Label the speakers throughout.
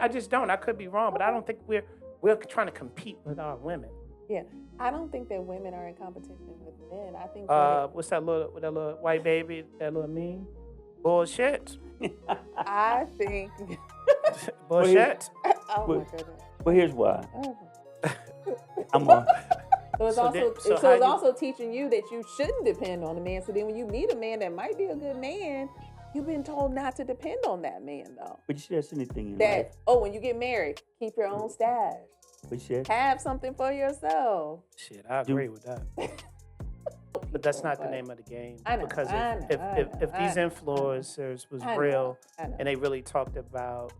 Speaker 1: I just don't. I could be wrong, but I don't think we're trying to compete with our women.
Speaker 2: Yeah, I don't think that women are in competition with men. I think
Speaker 1: What's that little white baby, that little meme? Bullshit.
Speaker 2: I think.
Speaker 1: Bullshit.
Speaker 2: Oh my goodness.
Speaker 3: But here's why.
Speaker 2: Oh.
Speaker 3: I'm a,
Speaker 2: So it's
Speaker 1: So
Speaker 2: also
Speaker 1: then- so
Speaker 2: it's
Speaker 1: how you-
Speaker 2: also teaching you that you shouldn't depend on a man. So then when you meet a man that might be a good man, you've been told not to depend on that man though.
Speaker 3: but you see, that's anything in
Speaker 2: That
Speaker 3: life.
Speaker 2: when you get married, keep your own stash.
Speaker 3: But you see,
Speaker 2: Have something for yourself.
Speaker 1: Shit, I agree with that. But that's not the name of the game.
Speaker 2: I know,
Speaker 1: Because
Speaker 2: I know,
Speaker 1: if these
Speaker 2: I know.
Speaker 1: influencers was
Speaker 2: I know,
Speaker 1: real
Speaker 2: I know.
Speaker 1: and they really talked about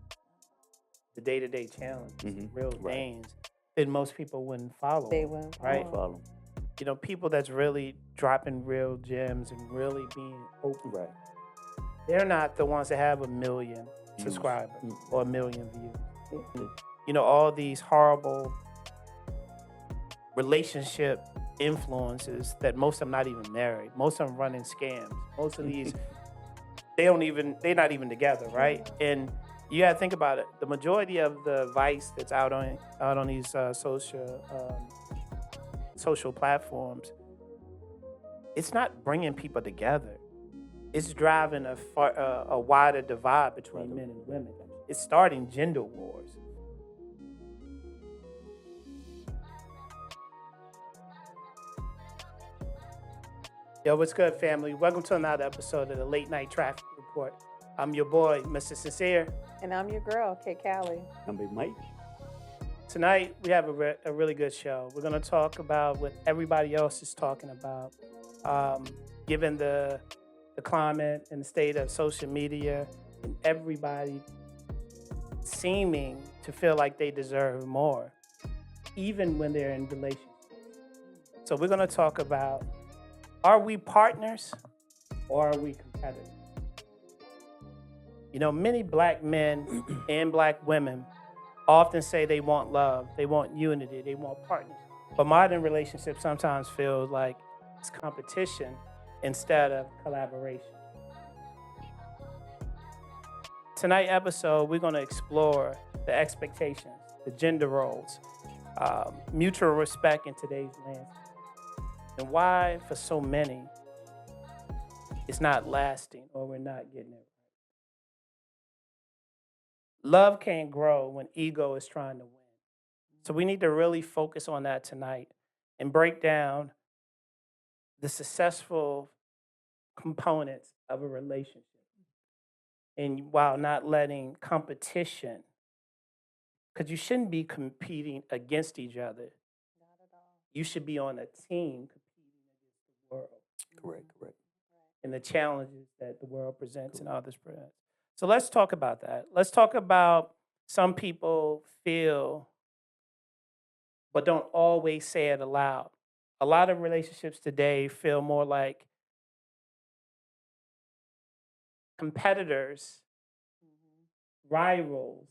Speaker 1: the day-to-day challenges, real
Speaker 3: Right.
Speaker 1: things, then most people wouldn't follow.
Speaker 2: They
Speaker 1: them,
Speaker 2: wouldn't
Speaker 1: right?
Speaker 3: follow.
Speaker 1: You know, people that's really dropping real gems and really being open.
Speaker 3: Right.
Speaker 1: They're not the ones that have 1 million
Speaker 3: Views.
Speaker 1: subscribers or 1 million views.
Speaker 3: Yeah.
Speaker 1: You know, all these horrible relationship influences that most of them not even married. Most of them running scams. Most of these, they're not even together, right? And you gotta think about it. The majority of the vice that's out on these social platforms, it's not bringing people together. It's driving a wider divide between men and women. It's starting gender wars. Yo, what's good, family? Welcome to another episode of the Late Night Traffic Report. I'm your boy, Mr. Sincere.
Speaker 2: And I'm your girl, Kate Callie.
Speaker 3: I'm Big Mike.
Speaker 1: Tonight, we have a really good show. We're going to talk about what everybody else is talking about, given the climate and the state of social media and everybody seeming to feel like they deserve more, even when they're in relationships. So we're going to talk about, are we partners or are we competitors? You know, many black men and black women often say they want love, they want unity, they want partners. But modern relationships sometimes feel like it's competition instead of collaboration. Tonight's episode, we're going to explore the expectations, the gender roles, mutual respect in today's landscape, and why, for so many, it's not lasting or we're not getting it. Love can't grow when ego is trying to win. So we need to really focus on that tonight and break down the successful components of a relationship. And while not letting competition, because you shouldn't be competing against each other.
Speaker 2: Not at all.
Speaker 1: You should be on a team competing against the world.
Speaker 3: Correct.
Speaker 1: And the challenges that the world presents and others present. So let's talk about that. Let's talk about some people feel, but don't always say it aloud. A lot of relationships today feel more like competitors, rivals,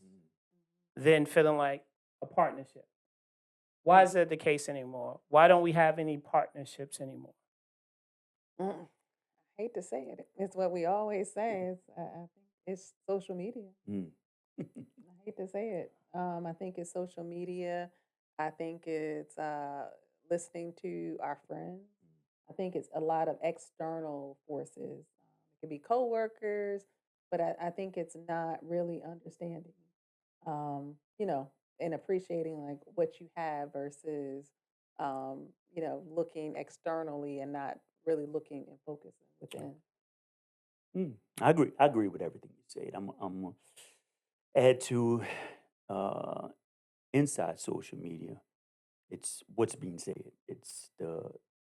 Speaker 1: than feeling like a partnership. Why is that the case anymore? Why don't we have any partnerships anymore?
Speaker 2: I hate to say it. It's what we always say. I think it's social media. I hate to say it. I think it's social media. I think it's listening to our friends. I think it's a lot of external forces. It could be coworkers, but I think it's not really understanding, and appreciating like what you have versus, looking externally and not really looking and focusing within.
Speaker 3: I agree with everything you said. I'm gonna add to inside social media. It's what's being said.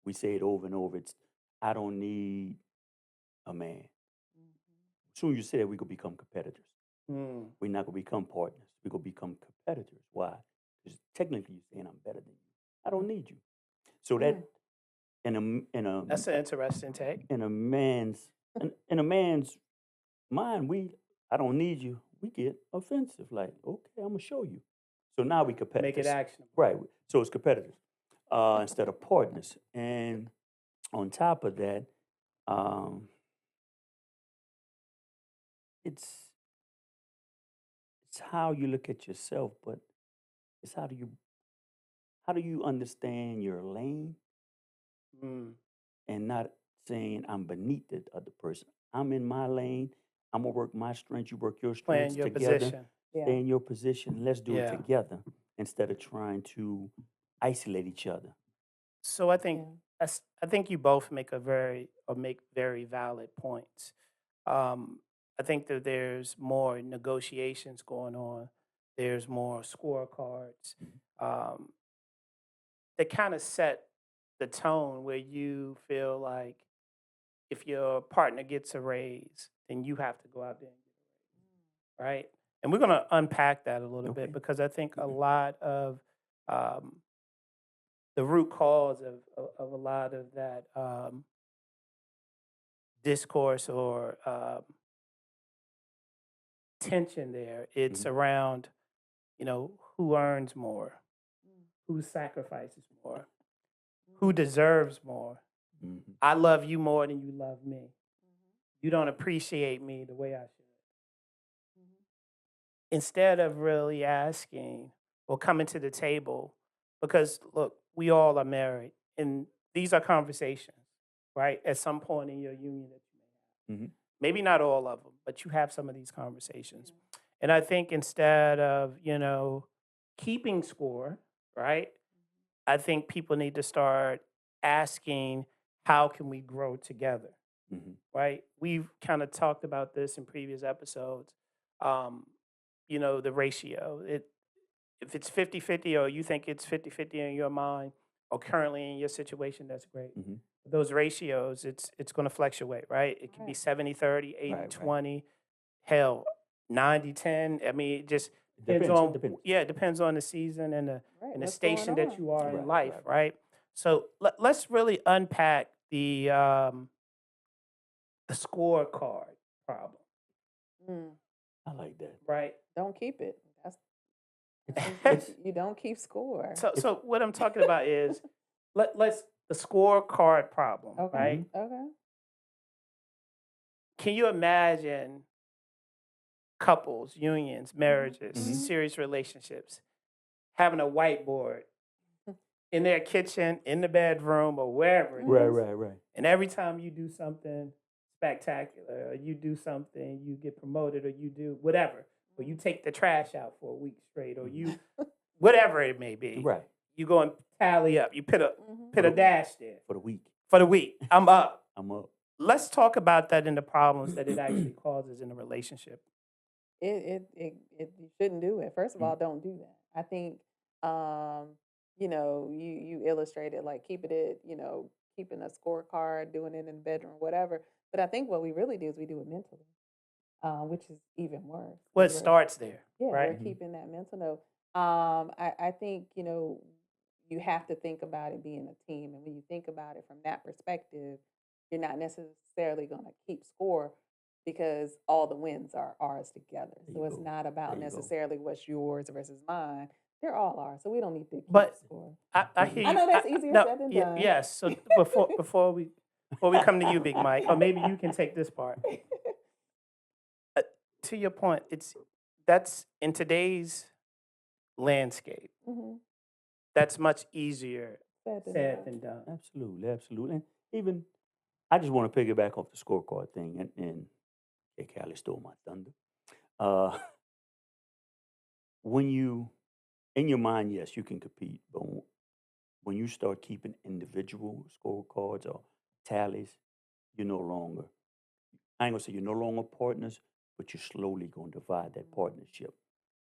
Speaker 3: We say it over and over. It's I don't need a man. Soon as you say that, we could become competitors. We're not gonna become partners. We're gonna become competitors. Why? Because technically you're saying I'm better than you. I don't need you. So that
Speaker 1: That's an interesting take.
Speaker 3: in a man's mind, I don't need you. We get offensive. Like, okay, I'm gonna show you. So now we competitors.
Speaker 1: Make it actionable.
Speaker 3: Right. So it's competitors instead of partners. And on top of that, it's it's how you look at yourself, but it's how do you understand your lane
Speaker 1: Mm.
Speaker 3: and not saying I'm beneath the other person. I'm in my lane. I'm gonna work my strengths. You work your
Speaker 1: Playing
Speaker 3: strengths
Speaker 1: your
Speaker 3: together.
Speaker 1: position.
Speaker 2: Yeah.
Speaker 3: Stay in your position. Let's do it
Speaker 1: Yeah.
Speaker 3: together instead of trying to isolate each other.
Speaker 1: So I think
Speaker 2: Yeah.
Speaker 1: I think you both make very valid points. I think that there's more negotiations going on. There's more scorecards
Speaker 3: Mhm.
Speaker 1: um, that kind of set the tone where you feel like if your partner gets a raise, then you have to go out there and get a raise, right? And we're going to unpack that a little bit
Speaker 3: Okay.
Speaker 1: because I think a lot of um, the root cause of a lot of that discourse or tension there, it's
Speaker 3: Mhm.
Speaker 1: around, who earns more,
Speaker 2: Mm.
Speaker 1: who sacrifices more, who
Speaker 2: Mhm.
Speaker 1: deserves more.
Speaker 3: Mhm.
Speaker 1: I love you more than you love me.
Speaker 2: Mhm.
Speaker 1: You don't appreciate me the way I should.
Speaker 2: Mhm.
Speaker 1: Instead of really asking or coming to the table, because look, we all are married, and these are conversations, right? At some point in your union that you may have.
Speaker 3: Mhm.
Speaker 1: Maybe not all of them, but you have some of these conversations.
Speaker 2: Yeah.
Speaker 1: And I think instead of, keeping score, right? I think people need to start asking, how can we grow together,
Speaker 3: Mhm.
Speaker 1: right? We've kind of talked about this in previous episodes. Um, the ratio. If it's 50-50, or you think it's 50-50 in your mind or currently in your situation, that's great.
Speaker 3: Mhm.
Speaker 1: Those ratios, it's going to fluctuate, right? It can be
Speaker 2: Right.
Speaker 1: 70-30,
Speaker 3: Right. Right.
Speaker 1: 80-20, hell, 90-10. I mean, it just
Speaker 3: It
Speaker 1: depends
Speaker 3: depends. It
Speaker 1: on,
Speaker 3: depends.
Speaker 1: yeah, it depends on the season and the
Speaker 2: Right.
Speaker 1: and the
Speaker 2: What's going
Speaker 1: station that
Speaker 2: on?
Speaker 1: you are in
Speaker 3: Right.
Speaker 1: life,
Speaker 3: Right. Right.
Speaker 1: right? So let's really unpack the scorecard problem,
Speaker 2: Mm.
Speaker 3: I like that.
Speaker 1: right?
Speaker 2: Don't keep it. That's
Speaker 3: It's
Speaker 2: it's,
Speaker 3: it's
Speaker 2: you don't keep score.
Speaker 1: so
Speaker 3: it's.
Speaker 1: so what I'm talking about is let's the scorecard problem,
Speaker 2: Okay.
Speaker 1: right?
Speaker 3: Mhm.
Speaker 2: Okay.
Speaker 1: Can you imagine couples, unions,
Speaker 2: Mhm.
Speaker 1: marriages,
Speaker 3: Mhm.
Speaker 2: Mhm.
Speaker 1: serious relationships having a whiteboard in their kitchen, in the bedroom, or wherever it
Speaker 3: Right.
Speaker 2: Mhm.
Speaker 1: is?
Speaker 3: Right. Right.
Speaker 1: And every time you do something spectacular, or you do something, you get promoted, or you do whatever, or you take the trash out for a week straight, or
Speaker 3: Mhm.
Speaker 1: you whatever it may be,
Speaker 3: Right.
Speaker 1: you go and tally up. You put a
Speaker 2: Mhm.
Speaker 3: For
Speaker 1: put a
Speaker 3: the
Speaker 1: dash there
Speaker 3: for the week.
Speaker 1: for the week. I'm up.
Speaker 3: I'm up.
Speaker 1: Let's talk about that and the problems that it actually causes in a relationship.
Speaker 2: You shouldn't do it. First of
Speaker 3: Mm.
Speaker 2: all, don't do that. I think you illustrated like keeping a scorecard, doing it in the bedroom, whatever. But I think what we really do is we do it mentally, which is even worse
Speaker 1: Well,
Speaker 2: because
Speaker 1: it
Speaker 2: we're
Speaker 1: starts there,
Speaker 2: yeah, we're
Speaker 1: right?
Speaker 3: Mhm.
Speaker 2: keeping that mental note. I think, you have to think about it being a team. And when you think about it from that perspective, you're not necessarily going to keep score because all the wins are ours together.
Speaker 3: There
Speaker 2: So
Speaker 3: you
Speaker 2: it's
Speaker 3: go.
Speaker 2: not
Speaker 3: There
Speaker 2: about
Speaker 3: you go.
Speaker 2: necessarily what's yours versus mine. They're all ours. So we don't need to keep
Speaker 1: But
Speaker 2: score.
Speaker 1: I hear
Speaker 2: I
Speaker 1: you.
Speaker 2: know that's easier
Speaker 1: No,
Speaker 2: said than done.
Speaker 1: yes. So before we come to you, Big Mike, or maybe you can take this part. Uh, to your point, that's in today's landscape.
Speaker 2: Mhm.
Speaker 1: That's much easier
Speaker 2: Said than
Speaker 1: said
Speaker 2: done.
Speaker 1: than done.
Speaker 3: Absolutely. Absolutely. And even I just want to piggyback off the scorecard thing, and hey, Callie stole my thunder. Uh, when you in your mind, yes, you can compete, but when you start keeping individual scorecards or tallies, you're no longer. I ain't gonna say you're no longer partners, but you're slowly going to divide that
Speaker 2: Mhm.
Speaker 3: partnership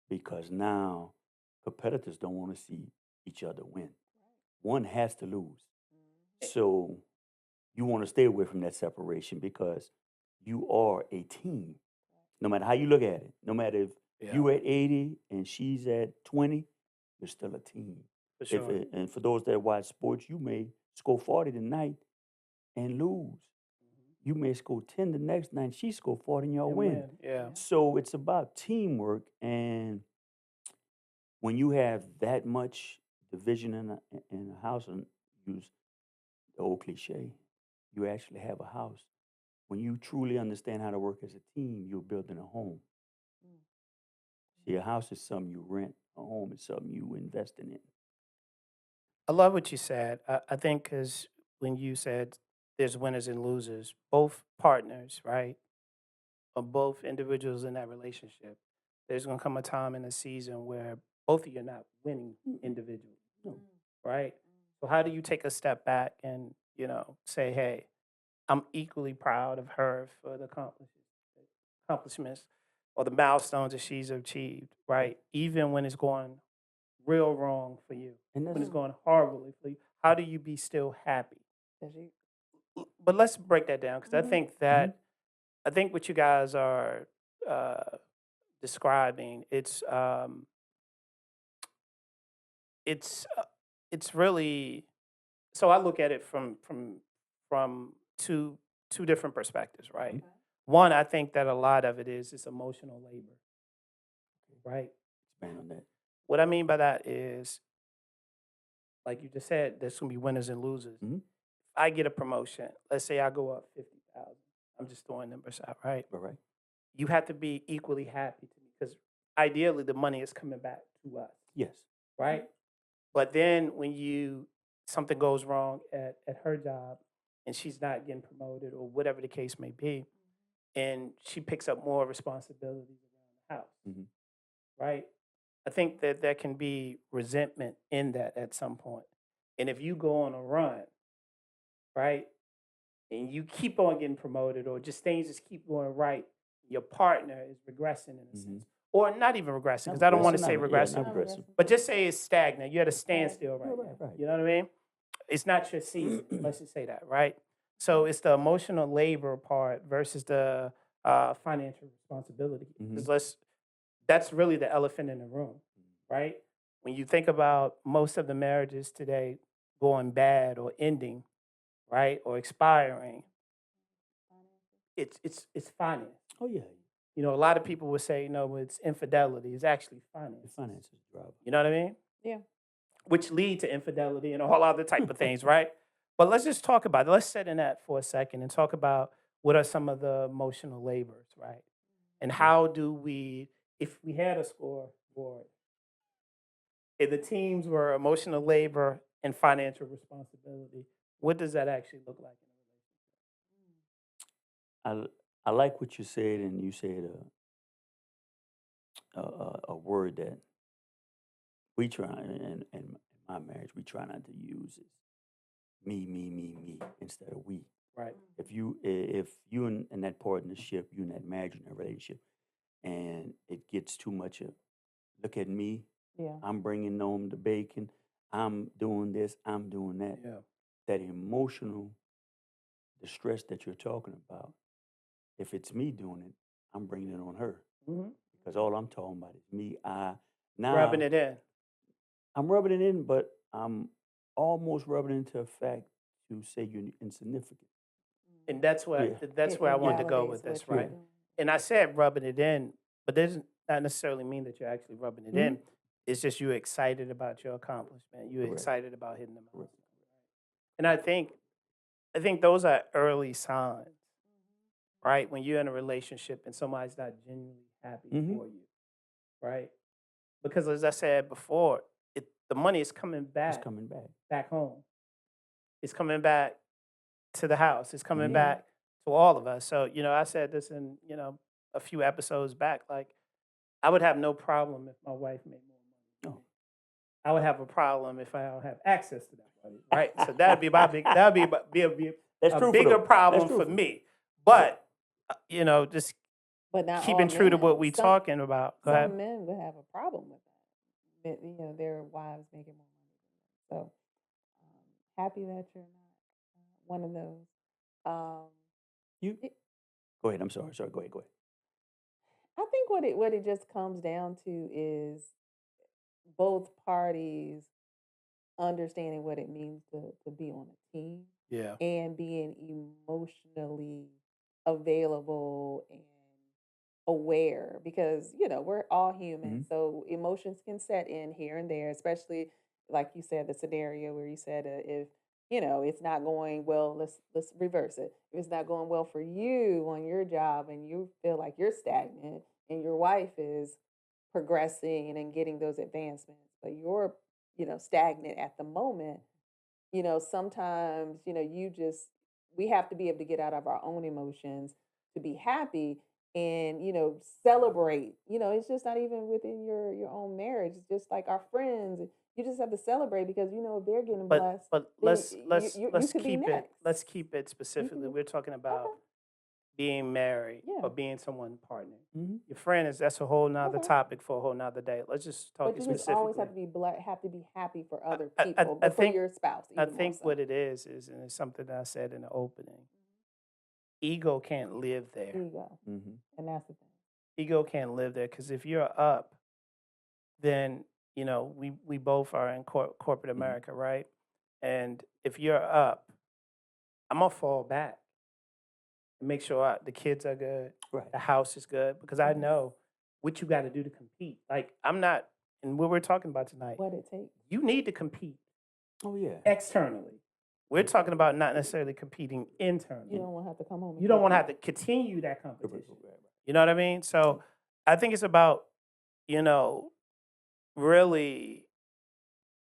Speaker 3: because now competitors don't want to see each other win. One has to lose.
Speaker 2: Mhm.
Speaker 3: So you want to stay away from that separation because you are a team. No matter how you look at it, no matter if
Speaker 1: Yeah,
Speaker 3: you at 80 and she's at 20, you're still a team.
Speaker 1: for
Speaker 3: If
Speaker 1: sure.
Speaker 3: and for those that watch sports, you may score 40 tonight and lose. You may score 10 the next night, she score 40 and y'all
Speaker 1: And
Speaker 3: win.
Speaker 1: win. Yeah.
Speaker 2: Yeah.
Speaker 3: So it's about teamwork, and when you have that much division in a house, and use the old cliche, you actually have a house. When you truly understand how to work as a team, you're building a home.
Speaker 2: Mm.
Speaker 3: See, a house is something you rent. A home is something you investing in.
Speaker 1: I love what you said. I think because when you said there's winners and losers, both partners, right, or both individuals in that relationship, there's going to come a time in a season where both of you are not winning individually,
Speaker 3: No.
Speaker 1: right? So how do you take a step back and, say, hey, I'm equally proud of her for the accomplishments or the milestones that she's achieved, right? Even when it's going real wrong for you,
Speaker 3: And
Speaker 1: when
Speaker 3: that's
Speaker 1: it's going horribly for you, how do you be still happy?
Speaker 2: 'Cause you,
Speaker 1: But let's break that down because I
Speaker 2: Mhm.
Speaker 1: think that I think what you guys are uh, describing it's it's really so I look at it from two different perspectives, right?
Speaker 2: Okay.
Speaker 1: One, I think that a lot of it is emotional labor, right?
Speaker 3: expand on that.
Speaker 1: What I mean by that is, like you just said, there's gonna be winners and losers.
Speaker 3: Mhm.
Speaker 1: I get a promotion. Let's say I go up 50,000. I'm just throwing numbers out, right?
Speaker 3: All right.
Speaker 1: You have to be equally happy to me because ideally the money is coming back to us,
Speaker 3: Yes.
Speaker 1: right? But then when something goes wrong at her job and she's not getting promoted or whatever the case may be, and she picks up more responsibilities around the house,
Speaker 3: Mhm.
Speaker 1: right? I think that there can be resentment in that at some point. And if you go on a run, right, and you keep on getting promoted or just things just keep going right, your partner is regressing in a
Speaker 3: Mhm.
Speaker 1: sense. Or not even regressing,
Speaker 3: Not
Speaker 1: because I don't want to
Speaker 3: regressing.
Speaker 1: say
Speaker 3: Not, yeah,
Speaker 1: regressing,
Speaker 3: not
Speaker 2: Not
Speaker 3: regressing.
Speaker 2: regressing.
Speaker 1: but just say it's stagnant. You're at a
Speaker 2: Stagnant.
Speaker 1: standstill right
Speaker 3: Right,
Speaker 1: now.
Speaker 3: right.
Speaker 1: You know what I mean? It's not your season. Let's just say that, right? So it's the emotional labor part versus the financial responsibility.
Speaker 3: Mhm.
Speaker 1: Because that's really the elephant in the room, right? When you think about most of the marriages today going bad or ending, right, or expiring, it's finance.
Speaker 3: Oh yeah.
Speaker 1: A lot of people would say, it's infidelity. It's actually
Speaker 3: The
Speaker 1: finance.
Speaker 3: finances driver.
Speaker 1: You know what I mean?
Speaker 2: Yeah.
Speaker 1: Which lead to infidelity and a whole other type of things, right? But let's just talk about it. Let's sit in that for a second and talk about what are some of the emotional labors, right? And how do we, if we had a scoreboard, if the teams were emotional labor and financial responsibility, what does that actually look like in
Speaker 3: I I like what you said, and you said a word that we try in my marriage we try not to use is me instead of we.
Speaker 1: a relationship? Right.
Speaker 3: If you in that partnership, you in that marriage, in that relationship, and it gets too much of look at me,
Speaker 2: Yeah.
Speaker 3: I'm bringing home the bacon, I'm doing this, I'm doing that.
Speaker 1: Yeah.
Speaker 3: That emotional distress that you're talking about, if it's me doing it, I'm bringing it on her
Speaker 1: Hmm.
Speaker 3: because all I'm talking about is me.
Speaker 1: Rubbing
Speaker 3: Now
Speaker 1: it in.
Speaker 3: I'm rubbing it in, but I'm almost rubbing it into a fact to say you're insignificant.
Speaker 1: And that's
Speaker 3: Yeah.
Speaker 1: where I
Speaker 2: It
Speaker 1: wanted to go
Speaker 2: validates
Speaker 1: with this,
Speaker 2: what you're
Speaker 3: Yeah.
Speaker 1: right?
Speaker 2: doing.
Speaker 1: And I said rubbing it in, but doesn't not necessarily mean that you're actually rubbing it
Speaker 3: Mhm.
Speaker 1: in. It's just you're excited about your accomplishment. You're
Speaker 3: Correct.
Speaker 1: excited about hitting the milestone.
Speaker 3: Correct.
Speaker 1: And I think those are early signs, right? When you're in a relationship and somebody's not genuinely happy
Speaker 3: Mhm.
Speaker 1: for you, right? Because as I said before, the money is coming
Speaker 3: It's
Speaker 1: back
Speaker 3: coming back.
Speaker 1: back home. It's coming back to the house. It's coming
Speaker 3: Mhm.
Speaker 2: Yeah.
Speaker 1: back to all of us. So, I said this in, a few episodes back. Like, I would have no problem if my wife made more money than
Speaker 3: No.
Speaker 1: me. I would have a problem if I don't have access to that money, right? So that'd be my big, that'd be
Speaker 3: That's
Speaker 1: a
Speaker 3: truthful
Speaker 1: bigger
Speaker 3: though. That's
Speaker 1: problem for
Speaker 3: truthful.
Speaker 1: me. But, just
Speaker 2: But not all
Speaker 1: keeping true to what
Speaker 2: men.
Speaker 1: we talking about. Go ahead.
Speaker 2: Some men would have a problem with that. Their wives making more money than them. So happy that you're not one of those. Um,
Speaker 3: You
Speaker 2: it-
Speaker 3: go ahead. I'm sorry. Sorry. Go ahead. Go ahead.
Speaker 2: I think what it just comes down to is both parties understanding what it means to be on a team
Speaker 1: Yeah.
Speaker 2: and being emotionally available and aware because we're all human,
Speaker 3: Mhm.
Speaker 2: so emotions can set in here and there, especially like you said, the scenario where you said if it's not going well, let's reverse it. If it's not going well for you on your job and you feel like you're stagnant and your wife is progressing and getting those advancements, but you're, stagnant at the moment. Sometimes, we have to be able to get out of our own emotions to be happy and, celebrate. It's just not even within your own marriage. It's just like our friends. You just have to celebrate because if they're getting
Speaker 1: But
Speaker 2: blessed,
Speaker 1: but
Speaker 2: then
Speaker 1: let's let's
Speaker 2: you
Speaker 1: let's
Speaker 2: could be
Speaker 1: keep it
Speaker 2: next.
Speaker 1: let's keep it
Speaker 2: You can
Speaker 1: specifically.
Speaker 2: be
Speaker 1: We're talking about
Speaker 2: okay.
Speaker 1: being married
Speaker 2: Yeah.
Speaker 1: or being someone's partner.
Speaker 3: Hmm.
Speaker 1: Your friend is that's a whole nother
Speaker 2: Okay.
Speaker 1: topic for a whole nother day. Let's just talk
Speaker 2: But
Speaker 1: it
Speaker 2: you just always have
Speaker 1: specifically.
Speaker 2: to be black, have to be happy for
Speaker 1: I,
Speaker 2: other
Speaker 1: I, I
Speaker 2: people,
Speaker 1: I
Speaker 2: but for
Speaker 1: think
Speaker 2: your spouse
Speaker 1: I
Speaker 2: even more
Speaker 1: think
Speaker 2: so.
Speaker 1: what it is, and it's something that I said in the opening. Ego can't live there.
Speaker 2: Ego,
Speaker 3: Hmm.
Speaker 2: and that's the thing.
Speaker 1: Ego can't live there because if you're up, then we both are in corporate
Speaker 3: Hmm.
Speaker 1: America, right? And if you're up, I'm gonna fall back and make sure the kids are good,
Speaker 3: Right.
Speaker 1: the house is good, because I
Speaker 2: Mhm.
Speaker 1: know what you got to do to compete. Like I'm not, and what we're talking about tonight,
Speaker 2: What it takes.
Speaker 1: you need to compete
Speaker 3: Oh yeah.
Speaker 1: externally. We're talking about not necessarily competing internally.
Speaker 2: You don't want to have to come home.
Speaker 1: You don't want to have to continue that
Speaker 3: Right, right,
Speaker 1: competition.
Speaker 3: right.
Speaker 1: You know what I mean? So I think it's about, really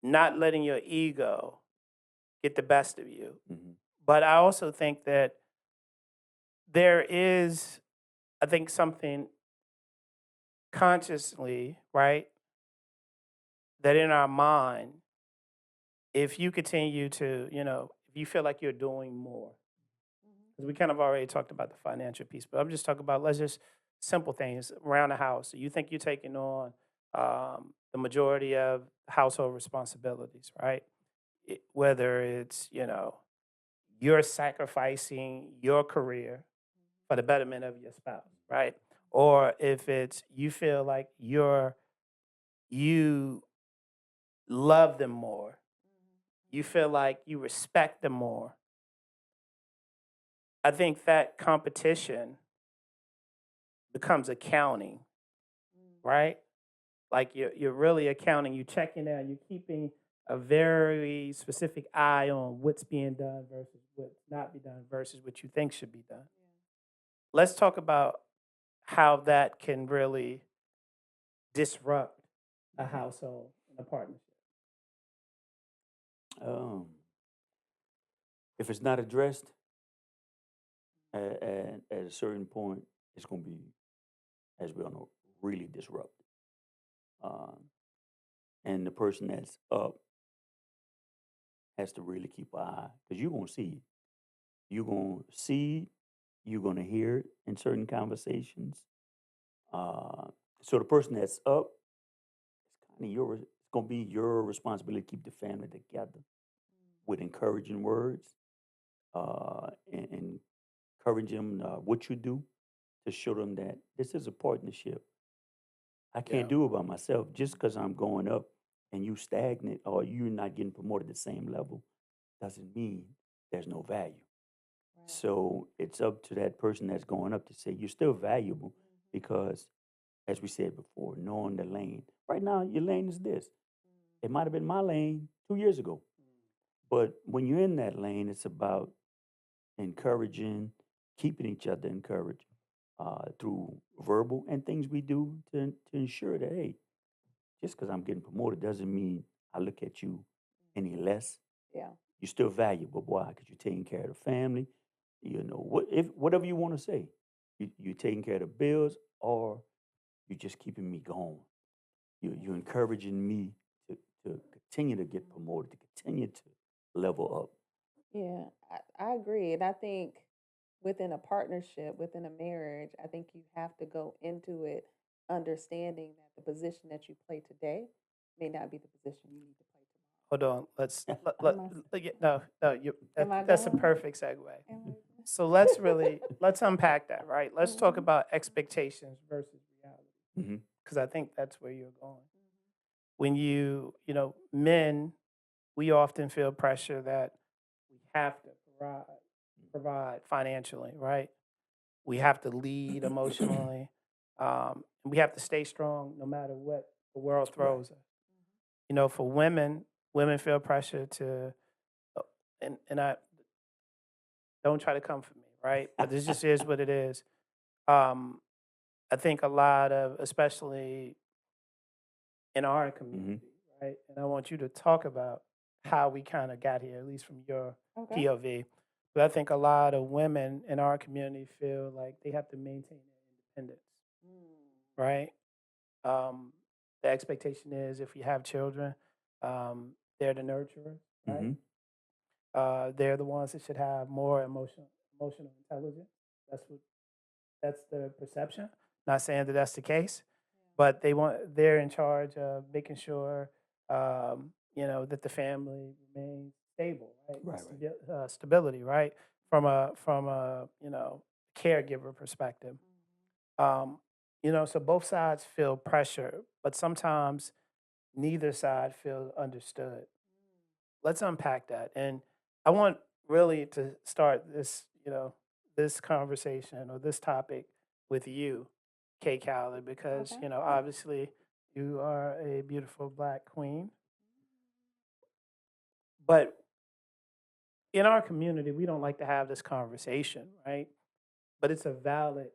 Speaker 1: not letting your ego get the best of you.
Speaker 3: Mhm.
Speaker 1: But I also think that there is, I think, something consciously, right, that in our mind, if you continue to, if you feel like you're doing more, because we kind of already talked about the financial piece, but I'm just talking about, let's just simple things around the house. You think you're taking on the majority of household responsibilities, right? Whether it's, you're sacrificing your career for the betterment of your spouse, right? Or if it's you feel like you love them more, you feel like you respect them more. I think that competition becomes accounting, right? Like you're really accounting, you checking out, you're keeping a very specific eye on what's being done versus what's not be done versus what you think should be done. Let's talk about how that can really disrupt a household and a partnership.
Speaker 3: Um, if it's not addressed at a certain point, it's going to be, as we all know, really disruptive. Um, and the person that's up has to really keep an eye because you're going to see it. You're going to see it. You're going to hear it in certain conversations. Uh, so the person that's up, it's kind of it's going to be your responsibility to keep the family together with encouraging words and encourage them what you do to show them that this is a partnership. I
Speaker 1: Yeah.
Speaker 3: can't do it by myself. Just because I'm going up and you stagnant or you're not getting promoted at the same level doesn't mean there's no value.
Speaker 2: Right.
Speaker 3: So it's up to that person that's going up to say you're still valuable because, as we said before, knowing the lane. Right now, your lane is this. It might have been my lane 2 years ago, but when you're in that lane, it's about encouraging, keeping each other encouraged through verbal and things we do to ensure that, hey, just because I'm getting promoted doesn't mean I look at you any less.
Speaker 2: Yeah.
Speaker 3: You're still valuable. Why? Because you're taking care of the family. Whatever you want to say, you're taking care of the bills, or you're just keeping me going. You're encouraging me to continue to get promoted, to continue to level up.
Speaker 2: Yeah, I agree. And I think within a partnership, within a marriage, I think you have to go into it understanding that the position that you play today may not be the position you need to play
Speaker 1: Hold on. Let's
Speaker 2: tomorrow.
Speaker 1: no,
Speaker 2: Am I
Speaker 1: that's a
Speaker 2: going?
Speaker 1: perfect segue.
Speaker 2: Am I?
Speaker 1: So let's unpack that, right? Let's talk
Speaker 2: Mhm.
Speaker 1: about expectations versus reality,
Speaker 3: Hmm.
Speaker 1: because I think that's where you're going. When men, we often feel pressure that we have to provide financially, right? We have to lead emotionally. We have to stay strong no matter what the world
Speaker 3: Right.
Speaker 1: throws us. For women, women feel pressure to, and I don't try to come for me, right? But this just is what it is. I think a lot of, especially in our
Speaker 3: hmm
Speaker 1: community, right? And I want you to talk about how we kind of got here, at least from your
Speaker 2: Okay.
Speaker 1: POV. But I think a lot of women in our community feel like they have to maintain their independence,
Speaker 2: Mm.
Speaker 1: right? Um, the expectation is if you have children, they're the nurturer, right?
Speaker 3: hmm
Speaker 1: They're the ones that should have more emotional intelligence. That's the perception. Not saying that that's the case, but they're in charge of making sure that the family remains stable, right?
Speaker 3: Right, right.
Speaker 1: Stability, right? From a caregiver perspective. Um, so both sides feel pressure, but sometimes neither side feels understood. Let's unpack that. And I want really to start this conversation or this topic with you, Kay Cowley, because,
Speaker 2: Okay.
Speaker 1: obviously you are a beautiful Black queen. But in our community, we don't like to have this conversation, right? But it's a valid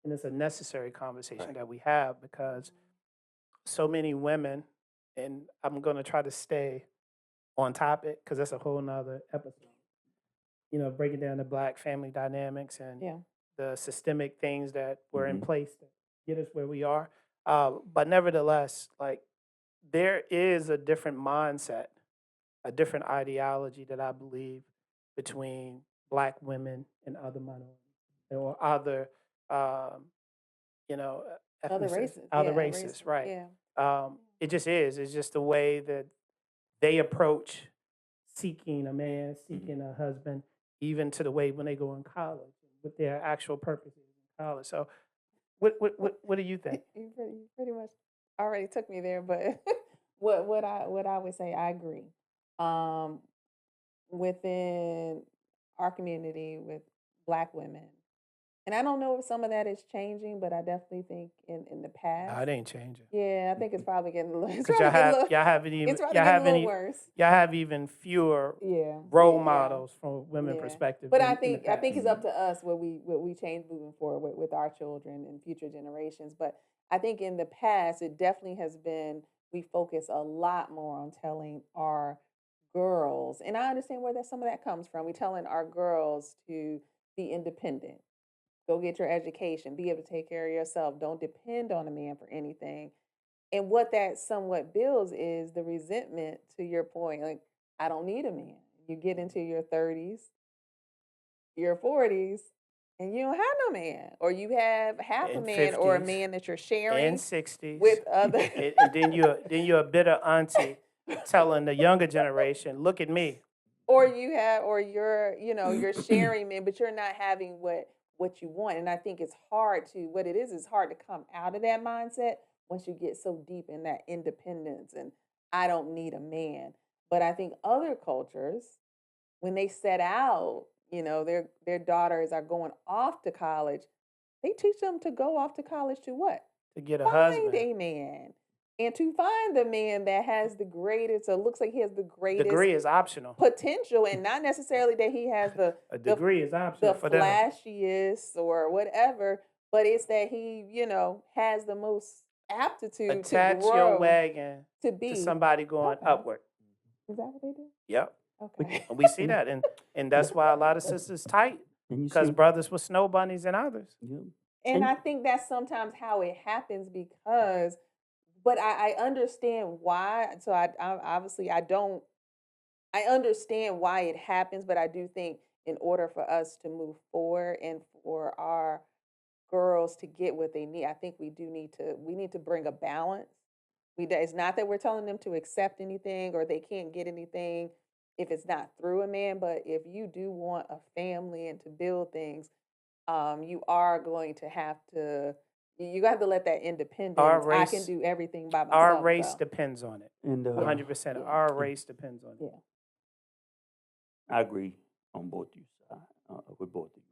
Speaker 1: and it's a necessary conversation
Speaker 3: Right.
Speaker 1: that we have because so many women, and I'm going to try to stay on topic because that's a whole nother episode. Breaking down the Black family dynamics and
Speaker 2: Yeah.
Speaker 1: the systemic things that were in
Speaker 3: hmm
Speaker 1: place to get us where we are. But nevertheless, like there is a different mindset, a different ideology that I believe between Black women and other minorities or other, um,
Speaker 2: Other
Speaker 1: ethnicities,
Speaker 2: races.
Speaker 1: other
Speaker 2: Yeah. Races.
Speaker 1: races, right?
Speaker 2: Yeah.
Speaker 1: It just is. It's just the way that they approach seeking a man,
Speaker 3: hmm
Speaker 1: seeking a husband, even to the way when they go in college, with their actual purposes in college. So, what do you think?
Speaker 2: You pretty much already took me there, but what I would say, I agree. Um, Within our community with Black women, and I don't know if some of that is changing, but I definitely think in the
Speaker 1: No,
Speaker 2: past,
Speaker 1: it ain't changing
Speaker 2: yeah, I think it's probably getting a little, it's
Speaker 1: because
Speaker 2: probably getting a little,
Speaker 1: y'all have any
Speaker 2: worse.
Speaker 1: y'all have even fewer
Speaker 2: Yeah,
Speaker 1: role
Speaker 2: yeah.
Speaker 1: models from a women
Speaker 2: Yeah,
Speaker 1: perspective
Speaker 2: but I
Speaker 1: than in the
Speaker 2: think I
Speaker 1: past.
Speaker 2: think it's up to us what we change moving forward with our children and future generations. But I think in the past, it definitely has been we focus a lot more on telling our girls, and I understand where that some of that comes from. We telling our girls to be independent, go get your education, be able to take care of yourself, don't depend on a man for anything. And what that somewhat builds is the resentment. To your point, like I don't need a man. You get into your 30s, your 40s, and you don't have no man, or you have half a
Speaker 1: In
Speaker 2: man, or a
Speaker 1: 50s
Speaker 2: man that you're
Speaker 1: and
Speaker 2: sharing
Speaker 1: 60s,
Speaker 2: with other.
Speaker 1: and then you're a bitter auntie telling the younger generation, "Look at me."
Speaker 2: Or you have, or you're sharing men, but you're not having what you want. And I think it's hard to, what it is hard to come out of that mindset once you get so deep in that independence and I don't need a man. But I think other cultures, when they set out, their daughters are going off to college, they teach them to go off to college to what?
Speaker 1: To get a
Speaker 2: Find
Speaker 1: husband.
Speaker 2: a man. And to find the man that has the greatest, or looks like he has the greatest
Speaker 1: Degree is optional.
Speaker 2: potential, and not necessarily that he has the
Speaker 1: A
Speaker 2: the
Speaker 1: degree is optional
Speaker 2: the
Speaker 1: for them.
Speaker 2: flashiest or whatever, but it's that he, has the most aptitude to
Speaker 1: Attach your
Speaker 2: grow
Speaker 1: wagon
Speaker 2: to
Speaker 1: to
Speaker 2: be.
Speaker 1: somebody going
Speaker 2: Okay.
Speaker 1: upward.
Speaker 2: Is that what they do?
Speaker 1: Yep.
Speaker 2: Okay.
Speaker 1: And we see
Speaker 3: and,
Speaker 1: that. And that's why a lot of sisters tight
Speaker 3: and you
Speaker 1: because
Speaker 3: see,
Speaker 1: brothers with snow bunnies and others.
Speaker 3: yeah,
Speaker 2: And
Speaker 3: and
Speaker 2: I think that's sometimes how it happens because, but I understand why. So I obviously I don't, I understand why it happens, but I do think in order for us to move forward and for our girls to get what they need, I think we need to bring a balance. It's not that we're telling them to accept anything or they can't get anything if it's not through a man, but if you do want a family and to build things, you are going to have to you got to let that
Speaker 1: Our
Speaker 2: independence. I can
Speaker 1: race,
Speaker 2: do everything by
Speaker 1: our
Speaker 2: myself.
Speaker 1: race
Speaker 2: So
Speaker 1: depends on it.
Speaker 3: and
Speaker 1: 100%.
Speaker 2: yeah,
Speaker 1: Our race depends on it.
Speaker 2: yeah.
Speaker 3: I agree on both you side, with both of you.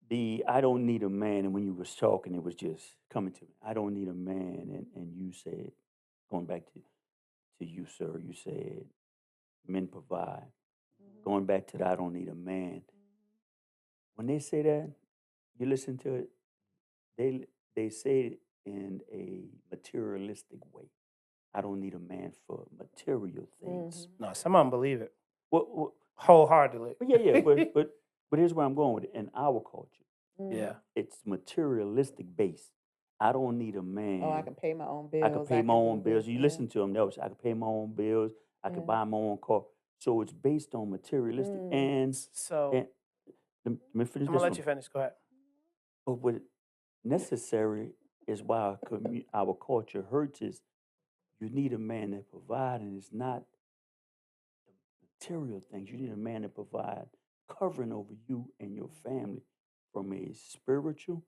Speaker 3: The I don't need a man, and when you was talking, it was just coming to me. I don't need a man, and you said, going back to you, sir, you said men provide.
Speaker 2: Mhm.
Speaker 3: Going back to the I don't need a man. When they say that, you listen to it. They say in a materialistic way. I don't need a man for material things.
Speaker 2: Mm-hmm.
Speaker 1: No, some of them believe it
Speaker 3: Well,
Speaker 1: wholeheartedly.
Speaker 3: yeah, but here's where I'm going with it. In our culture,
Speaker 1: Yeah.
Speaker 3: it's materialistic based. I don't need a
Speaker 2: Oh, I
Speaker 3: man.
Speaker 2: can pay my own
Speaker 3: I could
Speaker 2: bills.
Speaker 3: pay
Speaker 2: I
Speaker 3: my
Speaker 2: can
Speaker 3: own
Speaker 2: do
Speaker 3: bills.
Speaker 2: this.
Speaker 3: You
Speaker 2: Yeah.
Speaker 3: listen to them, they'll say, I could pay my own bills. I could
Speaker 2: Yeah.
Speaker 3: buy my own car. So it's based on materialistic. And
Speaker 1: So
Speaker 3: let me finish
Speaker 1: I'm gonna
Speaker 3: this
Speaker 1: let
Speaker 3: one.
Speaker 1: you finish. Go ahead.
Speaker 3: But what necessary is why our culture hurts is you need a man that provide, and it's not material things. You need a man to provide covering over you and your family from a spiritual,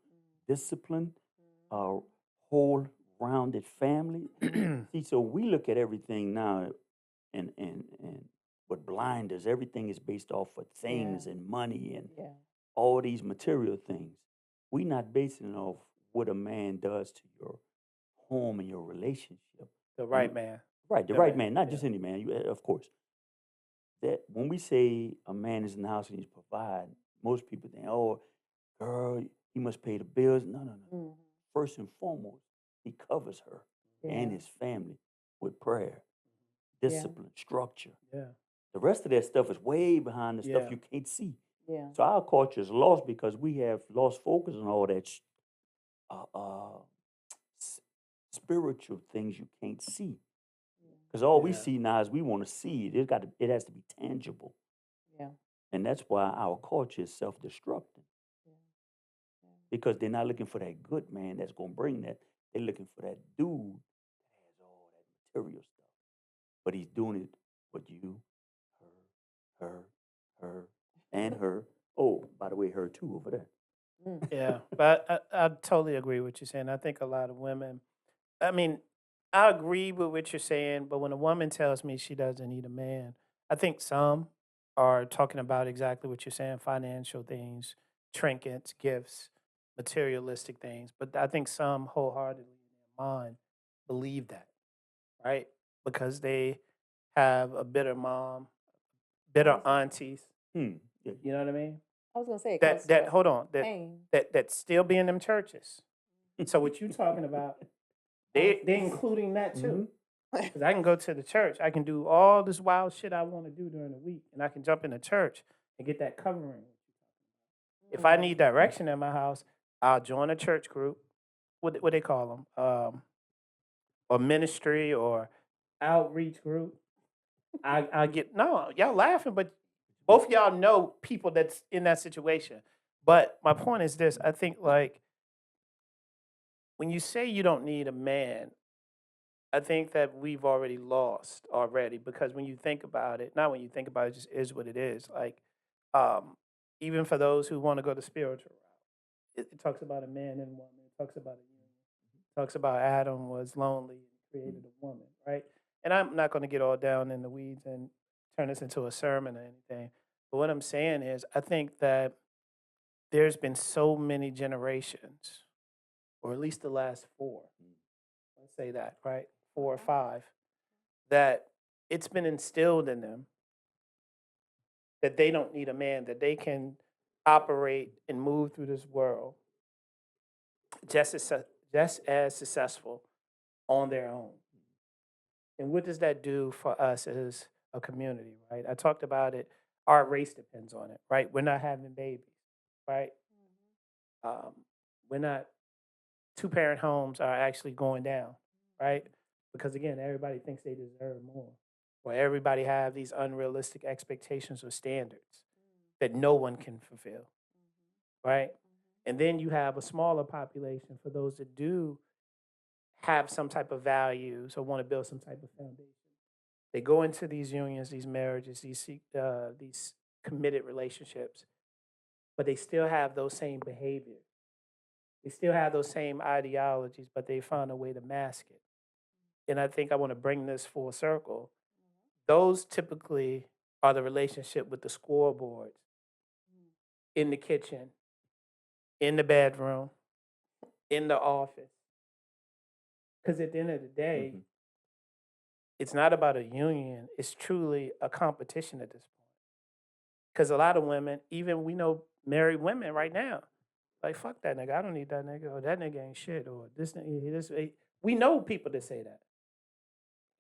Speaker 3: discipline, whole rounded family. See, so we look at everything now and with blinders, everything is based off of things and money and
Speaker 2: Yeah.
Speaker 3: all these material things. We not basing it off what a man does to your home and your relationship.
Speaker 1: The
Speaker 3: And
Speaker 1: right man.
Speaker 3: right, the
Speaker 1: The
Speaker 3: right
Speaker 1: man.
Speaker 3: man, not
Speaker 1: Yeah.
Speaker 3: just any man. Of course, that when we say a man is in the house and he's providing, most people think, oh, girl, he must pay the bills. No, no, no.
Speaker 2: Mm-hmm.
Speaker 3: First and foremost, he covers her and
Speaker 2: Yeah.
Speaker 3: his family with prayer,
Speaker 2: Yeah.
Speaker 3: discipline, structure.
Speaker 1: Yeah.
Speaker 3: The rest of that stuff is way behind the stuff
Speaker 1: Yeah.
Speaker 3: you can't see.
Speaker 2: Yeah.
Speaker 3: So our culture is lost because we have lost focus on all that uh, uh, spiritual things you can't see. Because all we
Speaker 1: Yeah.
Speaker 3: see now is we want to see it. It has to be tangible.
Speaker 2: Yeah.
Speaker 3: And that's why our culture is self-destructing.
Speaker 2: Yeah.
Speaker 3: Because they're not looking for that good man that's going to bring that. They're looking for that dude that has all that material stuff. But he's doing it with you, her, and her. Oh, by the way, her too over there.
Speaker 2: Mm.
Speaker 1: Yeah. But I totally agree with you saying. I think a lot of women. I mean, I agree with what you're saying, but when a woman tells me she doesn't need a man, I think some are talking about exactly what you're saying: financial things, trinkets, gifts, materialistic things. But I think some wholeheartedly in their mind believe that, right? Because they have a bitter mom, bitter aunties.
Speaker 3: Hmm. Yeah.
Speaker 1: You know what I mean?
Speaker 2: I was gonna say it
Speaker 1: That
Speaker 2: comes
Speaker 1: that
Speaker 2: with
Speaker 1: hold on
Speaker 2: pain.
Speaker 1: that still be in them churches. So what you talking about? They including that too. Because I can go to the church. I can do all this wild shit I want to do during the week, and I can jump in the church and get that covering. If I need direction in my house, I'll join a church group. What they call them? Or ministry or outreach group. I get no, y'all laughing, but both of y'all know people that's in that situation. But my point is this: I think like when you say you don't need a man, I think that we've already lost already because when you think about it, not when you think about it, it just is what it is. Like, um, even for those who want to go the spiritual route, it talks about a man and woman. It talks about a union. It talks about Adam was lonely and created a woman, right? And I'm not going to get all down in the weeds and turn this into a sermon or anything. But what I'm saying is, I think that there's been so many generations, or at least the last four, let's say that, right? 4 or 5, that it's been instilled in them that they don't need a man, that they can operate and move through this world just as just as successful on their own. And what does that do for us as a community, right? I talked about it. Our race depends on it, right? We're not having babies, right? Um, we're not 2-parent homes are actually going down, right? Because again, everybody thinks they deserve more, or everybody have these unrealistic expectations or standards that no one can fulfill, right? And then you have a smaller population for those that do have some type of values or want to build some type of foundation. They go into these unions, these marriages, these committed relationships, but they still have those same behaviors. They still have those same ideologies, but they find a way to mask it. And I think I want to bring this full circle. Those typically are the relationship with the scoreboards in the kitchen, in the bedroom, in the office. Because at the end of the day, it's not about a union. It's truly a competition at this point. Because a lot of women, even we know married women right now, Like, fuck that nigga. I don't need that nigga. Or that nigga ain't shit. Or this nigga, we know people that say that.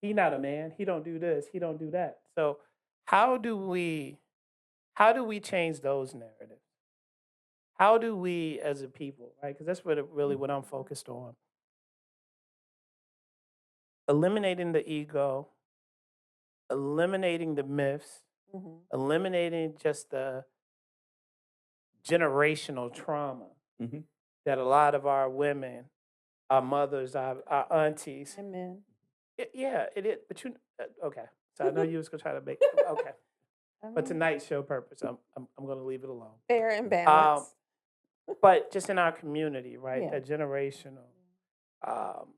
Speaker 1: He not a man. He don't do this. He don't do that. So how do we change those narratives? How do we as a people, right? Because that's really what I'm focused on. Eliminating the ego, eliminating the myths,
Speaker 2: Mhm.
Speaker 1: eliminating just the generational trauma
Speaker 3: hmm
Speaker 1: that a lot of our women, our mothers, our aunties.
Speaker 2: Amen.
Speaker 1: Yeah, it is. But okay. So I know you was gonna try to make okay.
Speaker 2: I
Speaker 1: But
Speaker 2: mean,
Speaker 1: tonight's show purpose, I'm gonna leave it alone.
Speaker 2: fair and
Speaker 1: Um,
Speaker 2: balanced.
Speaker 1: but just in our community, right?
Speaker 2: Yeah.
Speaker 1: That generational um,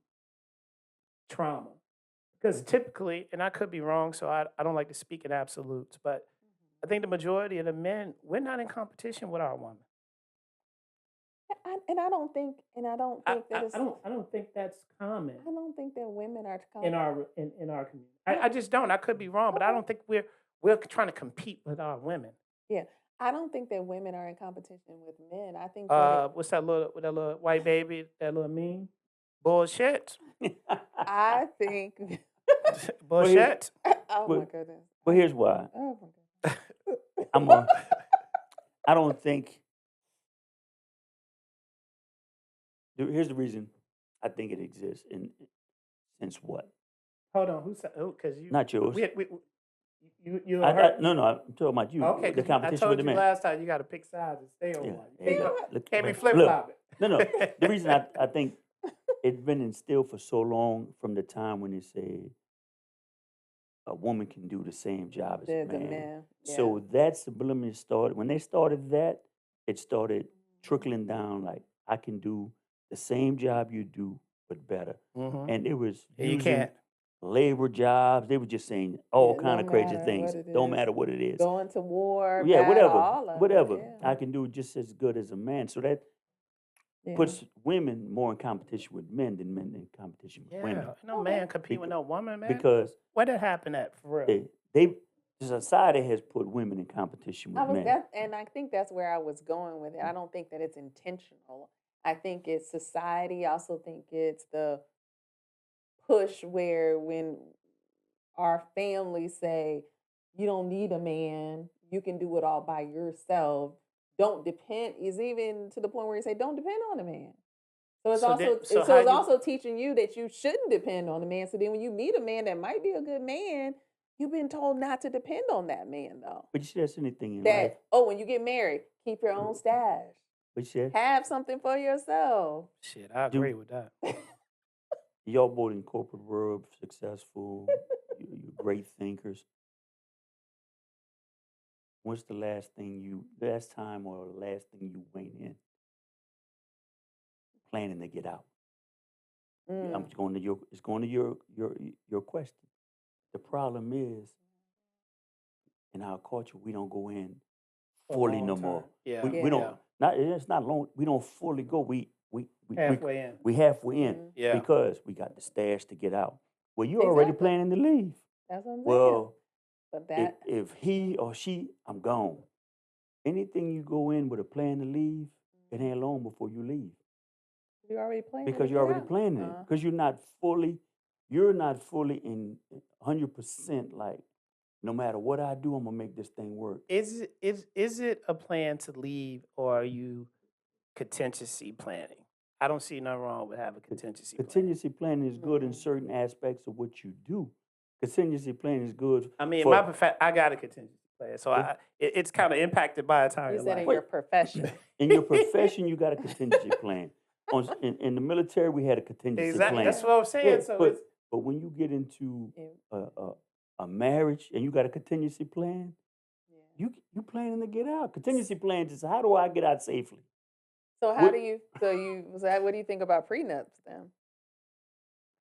Speaker 1: trauma. Because typically, and I could be wrong, so I don't like to speak in absolutes, but I think the majority of the men, we're not in competition with our women.
Speaker 2: And I don't think, that it's.
Speaker 1: I don't think that's common
Speaker 2: I don't think that women are.
Speaker 1: in our community.
Speaker 2: I,
Speaker 1: I just don't. I could be wrong, but I
Speaker 2: okay.
Speaker 1: don't think we're trying to compete with our women.
Speaker 2: Yeah, I don't think that women are in competition with men. I think that
Speaker 1: What's that little white baby? That little meme? Bullshit.
Speaker 2: I think.
Speaker 3: well, here's
Speaker 1: Bullshit.
Speaker 2: Oh
Speaker 3: well,
Speaker 2: my goodness.
Speaker 3: well, here's why.
Speaker 2: Oh my goodness.
Speaker 3: I'm a. I don't think. Here's the reason I think it exists. Since what?
Speaker 1: Hold on. Who said? Because
Speaker 3: Not yours.
Speaker 1: you hurt.
Speaker 3: No, I'm talking about you.
Speaker 1: Okay,
Speaker 3: The
Speaker 1: because I
Speaker 3: competition with
Speaker 1: told
Speaker 3: the
Speaker 1: you
Speaker 3: men.
Speaker 1: last time you got to pick sides and stay on
Speaker 3: Yeah.
Speaker 1: one.
Speaker 3: yeah,
Speaker 2: You know
Speaker 3: look,
Speaker 2: what?
Speaker 3: look,
Speaker 1: Can't be
Speaker 3: look,
Speaker 1: flip flopping.
Speaker 3: No. The reason I think it's been instilled for so long from the time when they say a woman can do the same job as a
Speaker 2: The
Speaker 3: man.
Speaker 2: man. Yeah.
Speaker 3: So that subliminally started. When they started that, it started trickling down like, I can do the same job you do, but better.
Speaker 1: Mhm.
Speaker 3: And it was
Speaker 1: You
Speaker 3: using
Speaker 1: can't.
Speaker 3: labor jobs. They were just saying all
Speaker 2: Yeah,
Speaker 3: kind
Speaker 2: no
Speaker 3: of crazy
Speaker 2: matter
Speaker 3: things.
Speaker 2: what it
Speaker 3: Don't
Speaker 2: is.
Speaker 3: matter what it is.
Speaker 2: Going to war,
Speaker 3: Yeah,
Speaker 2: battle, all of
Speaker 3: whatever.
Speaker 2: it.
Speaker 3: I can do just as good as a man. So that
Speaker 2: Yeah.
Speaker 3: puts women more in competition with men than men in competition with women.
Speaker 1: Yeah, no
Speaker 2: Okay.
Speaker 1: man compete with no woman, man.
Speaker 3: Because
Speaker 1: Where that happen at for real?
Speaker 3: the society has put women in competition with men.
Speaker 2: And I think that's where I was going with it. I don't think that it's intentional. I think it's society. I also think it's the push where when our families say, you don't need a man, you can do it all by yourself. Don't depend is even to the point where you say, don't depend on a man. So it's
Speaker 1: how
Speaker 2: it's
Speaker 1: you?
Speaker 2: also teaching you that you shouldn't depend on a man. So then when you meet a man that might be a good man, you've been told not to depend on that man though.
Speaker 3: But you see, that's anything in life.
Speaker 2: That when you get married, keep your own stash.
Speaker 3: But you said,
Speaker 2: Have something for yourself.
Speaker 1: Shit, I
Speaker 3: do
Speaker 1: agree with that.
Speaker 3: y'all both in corporate world, successful, you're great thinkers. What's the last time or the last thing you went in planning to get out? I'm
Speaker 2: Mm.
Speaker 3: going to your question. The problem is in our culture we don't go in
Speaker 1: For a
Speaker 3: fully
Speaker 1: long
Speaker 3: no
Speaker 1: time.
Speaker 3: more.
Speaker 1: Yeah,
Speaker 3: We
Speaker 2: Yeah.
Speaker 3: don't not it's not long. We don't fully go. We
Speaker 1: halfway in.
Speaker 3: we halfway in
Speaker 2: Mhm.
Speaker 1: Yeah.
Speaker 3: because we got the stash to get out. Well, you're already
Speaker 2: Exactly.
Speaker 3: planning to leave.
Speaker 2: That's what I'm saying.
Speaker 3: Well,
Speaker 2: But that
Speaker 3: if he or she, I'm gone. Anything you go in with a plan to leave, it ain't long before you leave
Speaker 2: you already planning
Speaker 3: because
Speaker 2: to
Speaker 3: you're
Speaker 2: get
Speaker 3: already
Speaker 2: out.
Speaker 3: planning it. Because you're not fully in 100% like, no matter what I do, I'm gonna make this thing work.
Speaker 1: Is it a plan to leave, or are you contingency planning? I don't see nothing wrong with having contingency planning.
Speaker 3: Contingency planning is good in certain aspects of what you do. Contingency planning is good.
Speaker 1: I mean,
Speaker 3: for,
Speaker 1: I got a contingency plan, so it's kind of impacted by the
Speaker 2: You
Speaker 1: time.
Speaker 2: said in your profession.
Speaker 3: in your profession, you got a contingency plan. In the military, we had a contingency
Speaker 1: Exactly.
Speaker 3: plan.
Speaker 1: That's what I'm saying.
Speaker 3: Yeah,
Speaker 1: So
Speaker 3: but
Speaker 1: it's
Speaker 3: but when you get into
Speaker 2: Yeah.
Speaker 3: a marriage and you got a contingency plan,
Speaker 2: Yeah.
Speaker 3: you planning to get out. Contingency plan is how do I get out safely?
Speaker 2: So how
Speaker 3: What-
Speaker 2: do you? What do you think about prenups then?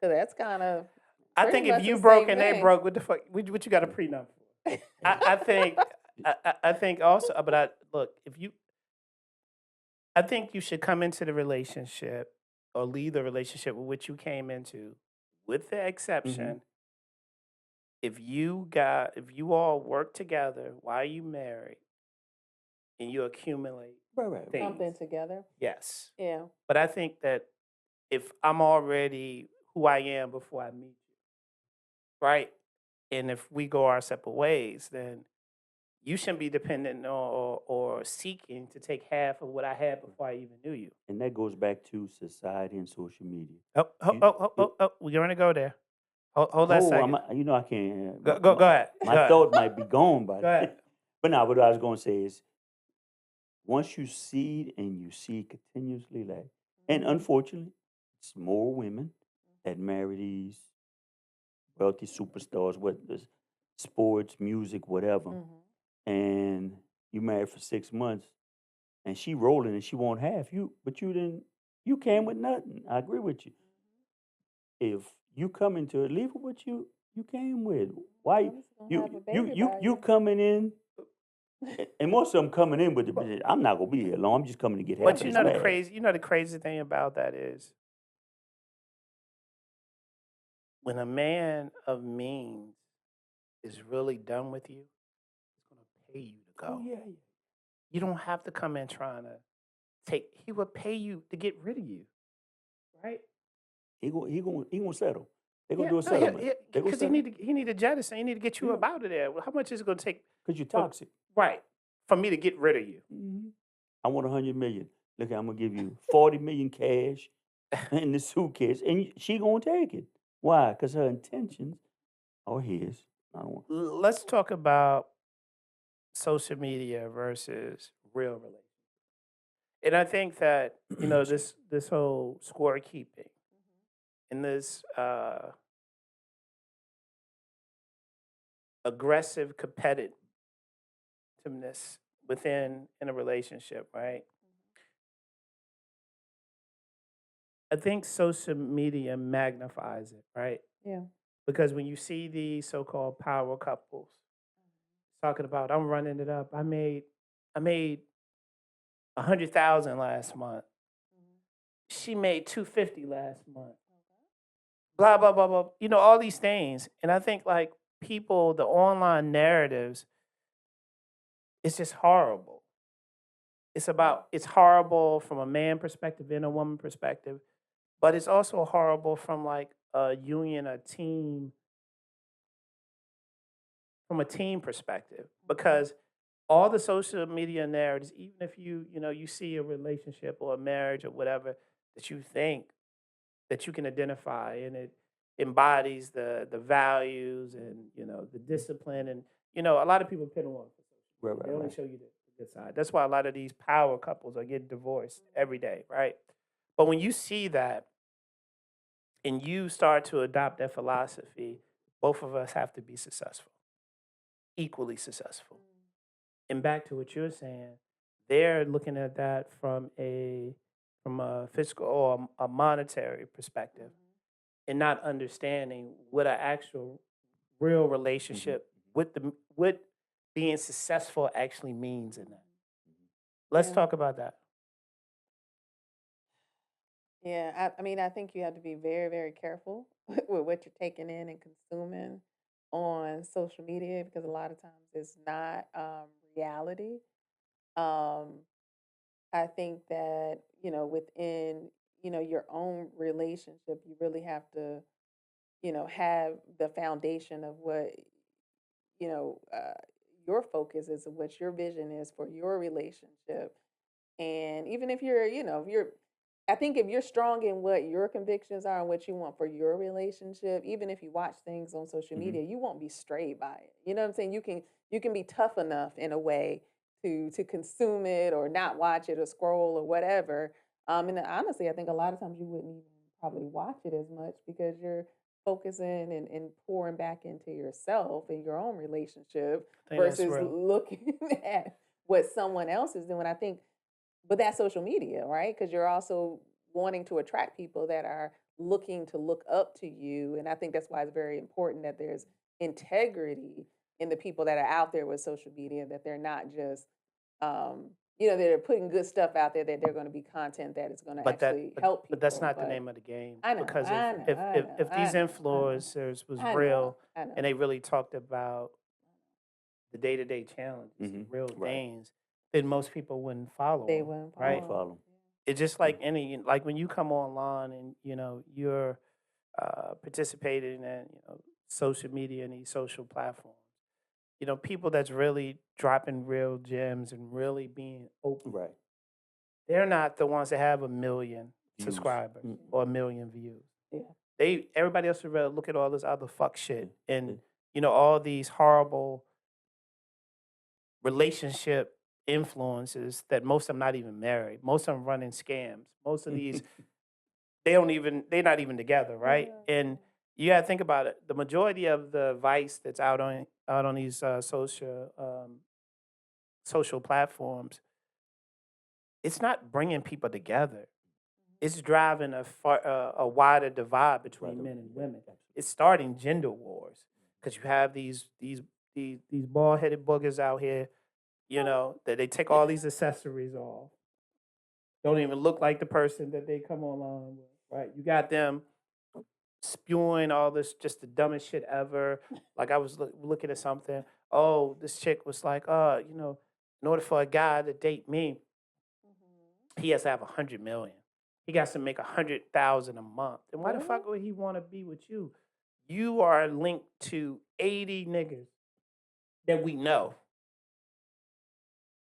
Speaker 2: Because that's kind of.
Speaker 1: I think if
Speaker 2: much
Speaker 1: you
Speaker 2: the
Speaker 1: broke
Speaker 2: same
Speaker 1: and they
Speaker 2: thing.
Speaker 1: broke, what the fuck? What you got a prenup for? I think I think also, but look, I think you should come into the relationship or leave the relationship with which you came into, with the exception if you all work together while you married and you accumulate
Speaker 3: Right.
Speaker 2: Something
Speaker 1: things.
Speaker 2: together.
Speaker 1: Yes.
Speaker 2: Yeah.
Speaker 1: But I think that if I'm already who I am before I meet you, right? And if we go our separate ways, then you shouldn't be dependent on or seeking to take half of what I had before I even knew you.
Speaker 3: And that goes back to society and social media.
Speaker 1: Oh,
Speaker 3: You, you,
Speaker 1: we're going to go there. Hold that second.
Speaker 3: I can't.
Speaker 1: Go ahead.
Speaker 3: My
Speaker 1: Go ahead.
Speaker 3: thought might be gone by
Speaker 1: Go ahead.
Speaker 3: but now, what I was going to say is, once you see it and you see it continuously, like, and unfortunately, it's more women that marry these wealthy superstars, what the sports, music, whatever, and you married for 6 months, and she rolling and she want half you, but you didn't. You came with nothing. I agree with you. If you come into it, leave it what you came with. Why
Speaker 2: I'm just gonna have a baby by
Speaker 3: you
Speaker 2: you.
Speaker 3: coming in? And most of them coming in with the, I'm not gonna be here long. I'm just coming to get half
Speaker 1: But
Speaker 3: of
Speaker 1: you
Speaker 3: this
Speaker 1: know the
Speaker 3: bag.
Speaker 1: crazy thing about that is when a man of means is really done with you, it's going to pay you to
Speaker 3: Oh
Speaker 1: go.
Speaker 3: yeah, yeah.
Speaker 1: You don't have to come in trying to take. He will pay you to get rid of you, right?
Speaker 3: He gonna settle. They gonna
Speaker 1: Yeah,
Speaker 3: do a
Speaker 1: no, yeah,
Speaker 3: settlement. They gonna
Speaker 1: because
Speaker 3: settle
Speaker 1: he need to jettison. He need to get you
Speaker 3: Yeah.
Speaker 1: up out of there. Well, how much is it going to take?
Speaker 3: because you're
Speaker 1: For,
Speaker 3: toxic.
Speaker 1: right, for me to get rid of you.
Speaker 3: I want 100 million. Look, I'm gonna give you 40 million cash in the suitcase, and she gonna take it. Why? Because her intentions are his. I don't want.
Speaker 1: Let's talk about social media versus real relationships. And I think that this whole scorekeeping and this aggressive competitiveness within in a relationship, right? I think social media magnifies it, right?
Speaker 2: Yeah.
Speaker 1: Because when you see these so-called power couples talking about, I'm running it up. I made 100,000 last month. She made 250 last month. Blah blah blah blah. You know all these things, and I think like people, the online narratives, it's just horrible. It's horrible from a man perspective and a woman perspective, but it's also horrible from like a union, a team, from a team perspective, because all the social media narratives, even if you see a relationship or a marriage or whatever that you think that you can identify, and it embodies the values and the discipline, and a lot of people pin on
Speaker 3: Right,
Speaker 1: they
Speaker 3: right,
Speaker 1: only
Speaker 3: right.
Speaker 1: show you the good side. That's why a lot of these power couples are getting divorced every day, right? But when you see that and you start to adopt that philosophy, both of us have to be successful, equally successful. And back to what you're saying, they're looking at that from a fiscal or a monetary perspective, and not understanding what an actual real relationship, what being successful actually means in that. Let's
Speaker 2: Yeah.
Speaker 1: talk about that.
Speaker 2: Yeah, I mean, I think you have to be very, very careful with what you're taking in and consuming on social media because a lot of times it's not reality. Um, I think that, within, your own relationship, you really have to, have the foundation of what, you know, uh, your focus is and what your vision is for your relationship. And even if you're, if you're, I think if you're strong in what your convictions are and what you want for your relationship, even if you watch things on social
Speaker 3: Mhm.
Speaker 2: media, you won't be strayed by it. You know what I'm saying? You can be tough enough in a way to consume it or not watch it or scroll or whatever. And honestly, I think a lot of times you wouldn't even probably watch it as much because you're focusing and pouring back into yourself and your own relationship
Speaker 1: I think that's
Speaker 2: versus
Speaker 1: real.
Speaker 2: looking at what someone else is doing. I think but that's social media, right? Because you're also wanting to attract people that are looking to look up to you. And I think that's why it's very important that there's integrity in the people that are out there with social media, that they're not just, they're putting good stuff out there, that they're going to be content that is going to
Speaker 1: But that
Speaker 2: actually help
Speaker 1: but that's
Speaker 2: people.
Speaker 1: not the
Speaker 2: But
Speaker 1: name of the game,
Speaker 2: I know,
Speaker 1: because
Speaker 2: I know, I know,
Speaker 1: if
Speaker 2: I
Speaker 1: these
Speaker 2: know, I know,
Speaker 1: influencers was
Speaker 2: I know,
Speaker 1: real
Speaker 2: I know.
Speaker 1: and they really talked about the day-to-day challenges and real
Speaker 3: Right.
Speaker 1: things, then most people wouldn't follow
Speaker 2: They
Speaker 1: them,
Speaker 2: wouldn't
Speaker 1: right?
Speaker 3: Won't
Speaker 2: follow.
Speaker 3: follow.
Speaker 1: It's just
Speaker 3: Mm.
Speaker 1: like any, like when you come online and you're participating in social media and these social platforms. People that's really dropping real gems and really being open.
Speaker 3: Right.
Speaker 1: They're not the ones that have a million
Speaker 3: Views.
Speaker 1: subscribers
Speaker 3: Mm.
Speaker 1: or a million views.
Speaker 2: Yeah.
Speaker 1: Everybody else would rather look at all this other fuck shit
Speaker 3: Yeah.
Speaker 1: and all these horrible relationship influences that most of them not even married. Most of them running scams. Most of these they're not even together, right?
Speaker 2: Yeah.
Speaker 1: And you gotta think about it. The majority of the vice that's out on these social platforms, it's not bringing people together. It's driving a wider divide between men and women. It's starting gender wars because you have these bald headed boogers out here, that they take all these accessories off. Don't even look like the person that they come online with, right? You got them spewing all this, just the dumbest shit ever. Like I was looking at something. Oh, this chick was like, in order for a guy to date me, he has to have 100 million. He got to make 100,000 a month. And why the
Speaker 2: Really?
Speaker 1: fuck would he want to be with you? You are linked to 80 niggas that we know.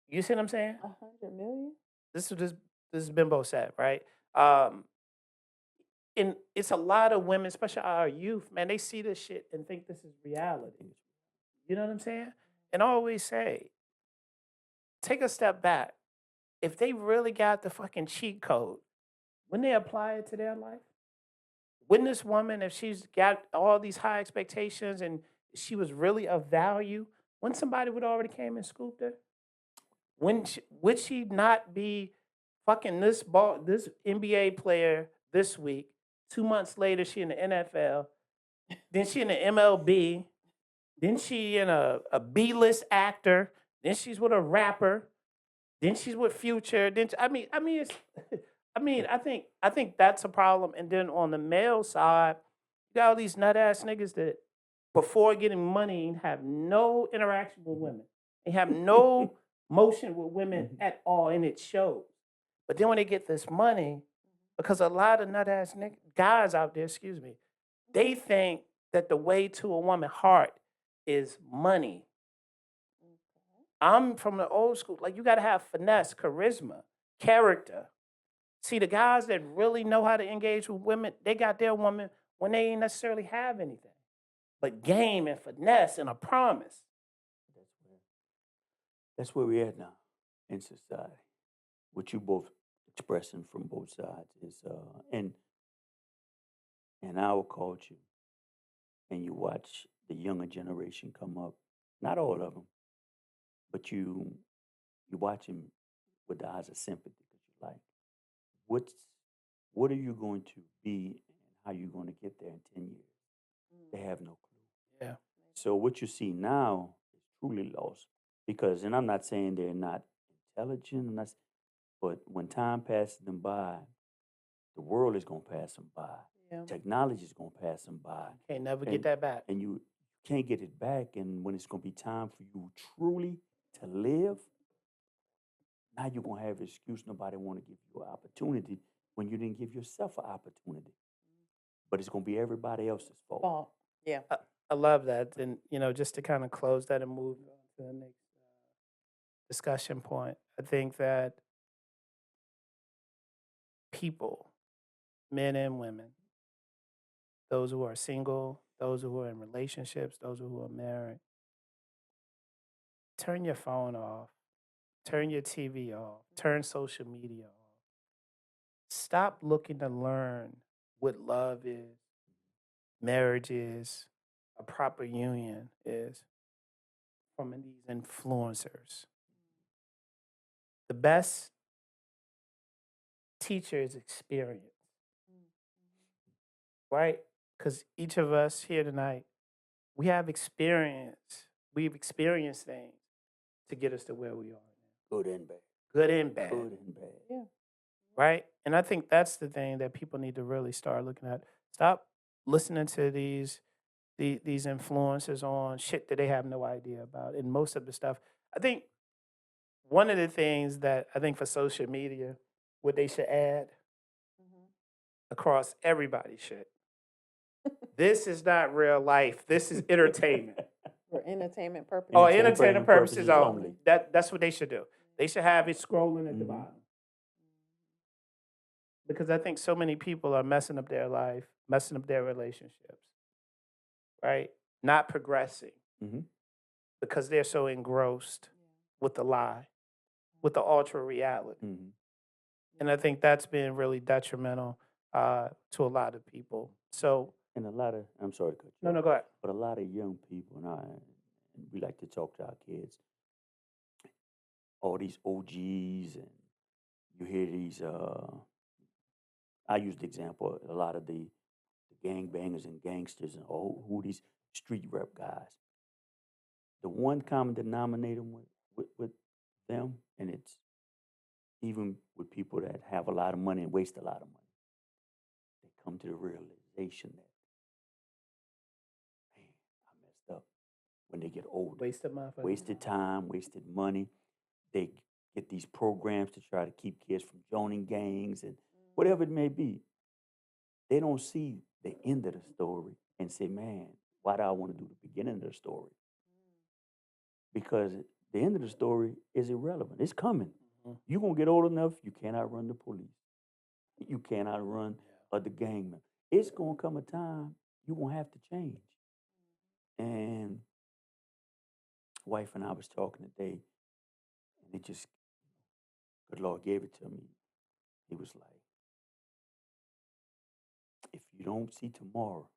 Speaker 1: You see what I'm saying?
Speaker 2: 100 million?
Speaker 1: This is this bimbo said, right? Um, and it's a lot of women, especially our youth, man. They see this shit and think this is reality. You know what I'm saying? And I always say, take a step back. If they really got the fucking cheat code, when they apply it to their life, wouldn't this woman, if she's got all these high expectations and she was really of value, when somebody would already came and scooped her? Would she not be fucking this NBA player this week? 2 months later, she in the NFL. Then she in the MLB. Then she in a B-list actor. Then she's with a rapper. Then she's with Future. It's, I think that's a problem. And then on the male side, you got all these nut ass niggas that before getting money have no interaction with women. They have no motion with women at all, and it shows. But then when they get this money, because a lot of nut ass guys out there, excuse me, they think that the way to a woman's heart is money. I'm from the old school. Like, you got to have finesse, charisma, character. See, the guys that really know how to engage with women, they got their woman when they ain't necessarily have anything, but game and finesse and a promise.
Speaker 3: That's where we're at now in society. What you both expressing from both sides is in our culture, and you watch the younger generation come up. Not all of them, but you watch them with the eyes of sympathy because you're like, what's what are you going to be and how you going to get there in 10 years? They have no clue.
Speaker 1: Yeah.
Speaker 3: So what you see now is truly lost because, and I'm not saying they're not intelligent, but when time passes them by, the world is gonna pass them by.
Speaker 2: Yeah.
Speaker 3: Technology is gonna pass them by,
Speaker 1: Can't never get
Speaker 3: and
Speaker 1: that back.
Speaker 3: and you can't get it back. And when it's gonna be time for you truly to live, now you're gonna have an excuse. Nobody want to give you an opportunity when you didn't give yourself an opportunity. But it's gonna be everybody else's fault.
Speaker 2: Fault. Yeah.
Speaker 1: I love that. And, just to kind of close that and move on to the next discussion point, I think that people, men and women, those who are single, those who are in relationships, those who are married, turn your phone off, turn your TV off, turn social media off. Stop looking to learn what love is, marriage is, a proper union is from these influencers. The best teacher is experience, right? Because each of us here tonight, we have experience. We've experienced things to get us to where we are now.
Speaker 3: Good and bad.
Speaker 1: Good and bad.
Speaker 3: Good and bad.
Speaker 2: Yeah.
Speaker 1: Right? And I think that's the thing that people need to really start looking at. Stop listening to these influencers on shit that they have no idea about. And most of the stuff, I think one of the things that I think for social media, what they should add
Speaker 2: Mhm.
Speaker 1: across everybody's shit. This is not real life. This is entertainment.
Speaker 2: For entertainment purposes.
Speaker 1: Oh,
Speaker 3: Entertainment
Speaker 1: entertainment purposes
Speaker 3: purposes
Speaker 1: only.
Speaker 3: only.
Speaker 1: That's what they should do. They should have it scrolling at the
Speaker 3: Mhm.
Speaker 1: bottom because I think so many people are messing up their life, messing up their relationships, right? Not progressing
Speaker 3: Mhm.
Speaker 1: because they're so engrossed with the lie, with the ultra reality.
Speaker 3: Mhm.
Speaker 1: And I think that's been really detrimental to a lot of people. So,
Speaker 3: And a lot of, I'm sorry to cut you
Speaker 1: no,
Speaker 3: off,
Speaker 1: no, go ahead.
Speaker 3: but a lot of young people, and we like to talk to our kids, all these OGs, and you hear these, I use the example, a lot of the gangbangers and gangsters and all who these street rep guys. The one common denominator with them, and it's even with people that have a lot of money and waste a lot of money, they come to the realization that, man, I messed up when they get older.
Speaker 1: Wasted motherfucker.
Speaker 3: Wasted time, wasted money. They get these programs to try to keep kids from joining gangs and whatever it may be. They don't see the end of the story and say, man, why do I want to do the beginning of the story? Because the end of the story is irrelevant. It's coming.
Speaker 1: Mhm.
Speaker 3: You're going to get old enough, you cannot run the police. You cannot run the gang members. It's going to come a time you're going to have to change. And wife and I was talking today, and it just, good Lord gave it to me. He was like, if you don't see tomorrow,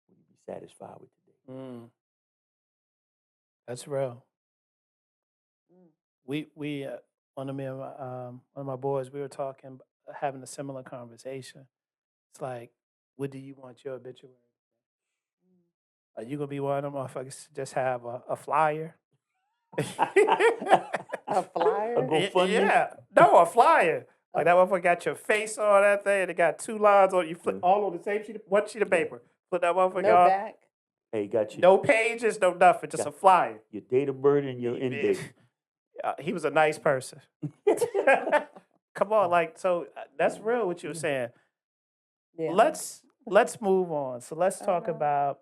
Speaker 3: will you be satisfied with today?
Speaker 1: Mm, that's real.
Speaker 2: Mm.
Speaker 1: We one of me and one of my boys, we were talking, having a similar conversation. It's like, what do you want your obituary? Are you gonna be one of them motherfuckers to just have a flyer?
Speaker 2: A flyer?
Speaker 3: A GoFundMe?
Speaker 1: Yeah, no, a flyer. Like that motherfucker got your face on that thing, and it got two lines on you, flip all on the same sheet, one sheet of
Speaker 3: Yeah.
Speaker 1: paper. Flip that motherfucker
Speaker 2: No
Speaker 1: off.
Speaker 2: back.
Speaker 3: Hey, got you.
Speaker 1: No pages, no nothing, just a flyer.
Speaker 3: Your date of birth and your end date.
Speaker 1: He was a nice person. Come on, like so. That's real. What you were saying.
Speaker 2: Yeah.
Speaker 1: Let's move on. So let's talk about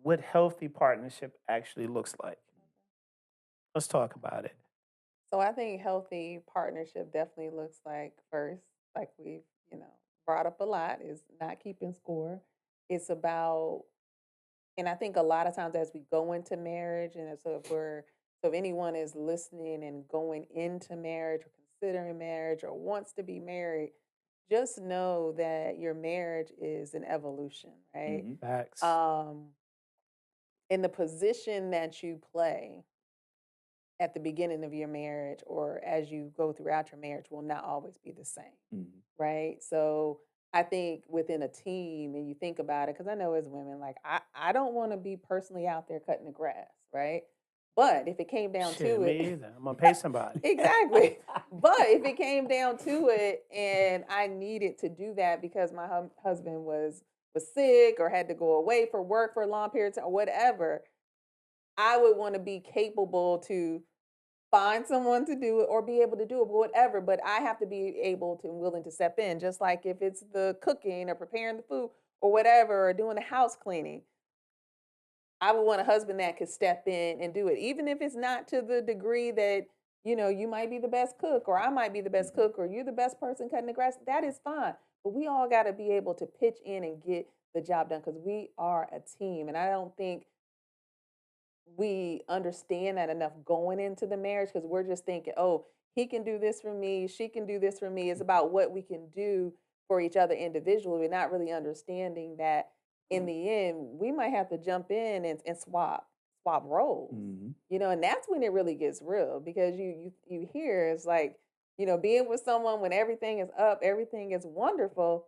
Speaker 1: what healthy partnership actually looks like. Let's talk about it.
Speaker 2: So I think healthy partnership definitely looks like first, like we've, brought up a lot, is not keeping score. It's about, and I think a lot of times as we go into marriage, and so if anyone is listening and going into marriage or considering marriage or wants to be married, just know that your marriage is an evolution, right?
Speaker 3: Mhm.
Speaker 1: Facts.
Speaker 2: In the position that you play at the beginning of your marriage or as you go throughout your marriage will not always be the same,
Speaker 3: Mhm.
Speaker 2: right? So I think within a team, and you think about it, because I know as women, like I don't want to be personally out there cutting the grass, right? But if it came down
Speaker 1: Shit,
Speaker 2: to
Speaker 1: me
Speaker 2: it,
Speaker 1: either. I'm gonna pay somebody.
Speaker 2: exactly. But if it came down to it, and I needed to do that because my husband was sick or had to go away for work for a long period of time, or whatever, I would want to be capable to find someone to do it or be able to do it, but whatever. But I have to be able to and willing to step in, just like if it's the cooking or preparing the food or whatever, or doing the house cleaning. I would want a husband that could step in and do it, even if it's not to the degree that, you might be the best cook, or I might be the best cook, or you're the best person cutting the grass. That is fine. But we all got to be able to pitch in and get the job done because we are a team. And I don't think we understand that enough going into the marriage because we're just thinking, oh, he can do this for me, she can do this for me. It's about what we can do for each other individually. We're not really understanding that in the end, we might have to jump in and swap roles.
Speaker 3: Mhm.
Speaker 2: And that's when it really gets real because you hear it's like, being with someone when everything is up, everything is wonderful.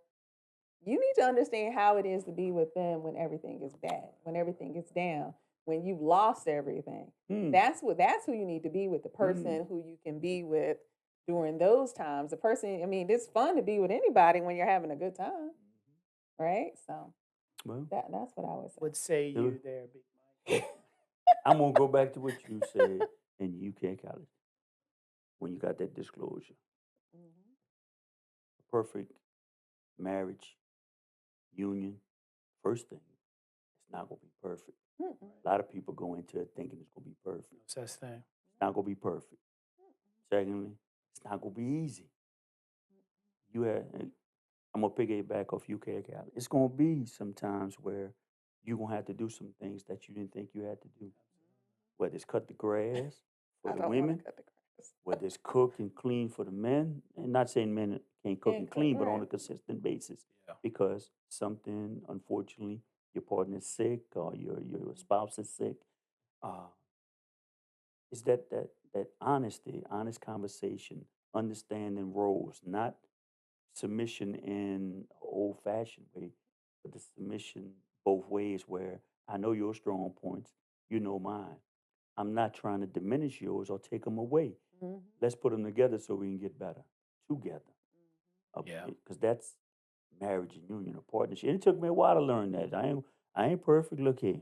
Speaker 2: You need to understand how it is to be with them when everything is bad, when everything is down, when you've lost everything.
Speaker 3: Mm.
Speaker 2: That's who you need to be with, the person who you can be with during those times. The person, I mean, it's fun to be with anybody when you're having a good time, right? So
Speaker 3: Well,
Speaker 2: that's what I would say.
Speaker 1: Would say
Speaker 3: do
Speaker 1: you
Speaker 3: it.
Speaker 1: there, Big Mike.
Speaker 3: I'm gonna go back to what you said in UK college when you got that disclosure.
Speaker 2: Mhm.
Speaker 3: Perfect marriage union. First thing, it's not gonna be perfect.
Speaker 2: Mm-mm.
Speaker 3: A lot of people go into it thinking it's gonna be perfect.
Speaker 1: No such thing.
Speaker 3: It's not gonna be perfect. Secondly, it's not gonna be easy. You have, I'm gonna piggyback off UK college. It's gonna be sometimes where you're gonna have to do some things that you didn't think you had to do. Whether it's cut the grass for
Speaker 2: I
Speaker 3: the
Speaker 2: don't want to
Speaker 3: women,
Speaker 2: cut the grass.
Speaker 3: whether it's cook and clean for the men, and not saying men can't cook
Speaker 2: Can't
Speaker 3: and
Speaker 2: cook,
Speaker 3: clean, but on
Speaker 2: right?
Speaker 3: a consistent basis,
Speaker 1: Yeah.
Speaker 3: because something, unfortunately, your partner is sick or your spouse is sick. Uh, it's that honesty, honest conversation, understanding roles, not submission in old fashioned way, but the submission both ways where I know your strong points, you know mine. I'm not trying to diminish yours or take them away.
Speaker 2: Mhm.
Speaker 3: Let's put them together so we can get better together.
Speaker 1: Yeah.
Speaker 3: Because that's marriage and union, a partnership. And it took me a while to learn that. I ain't perfect. Look here,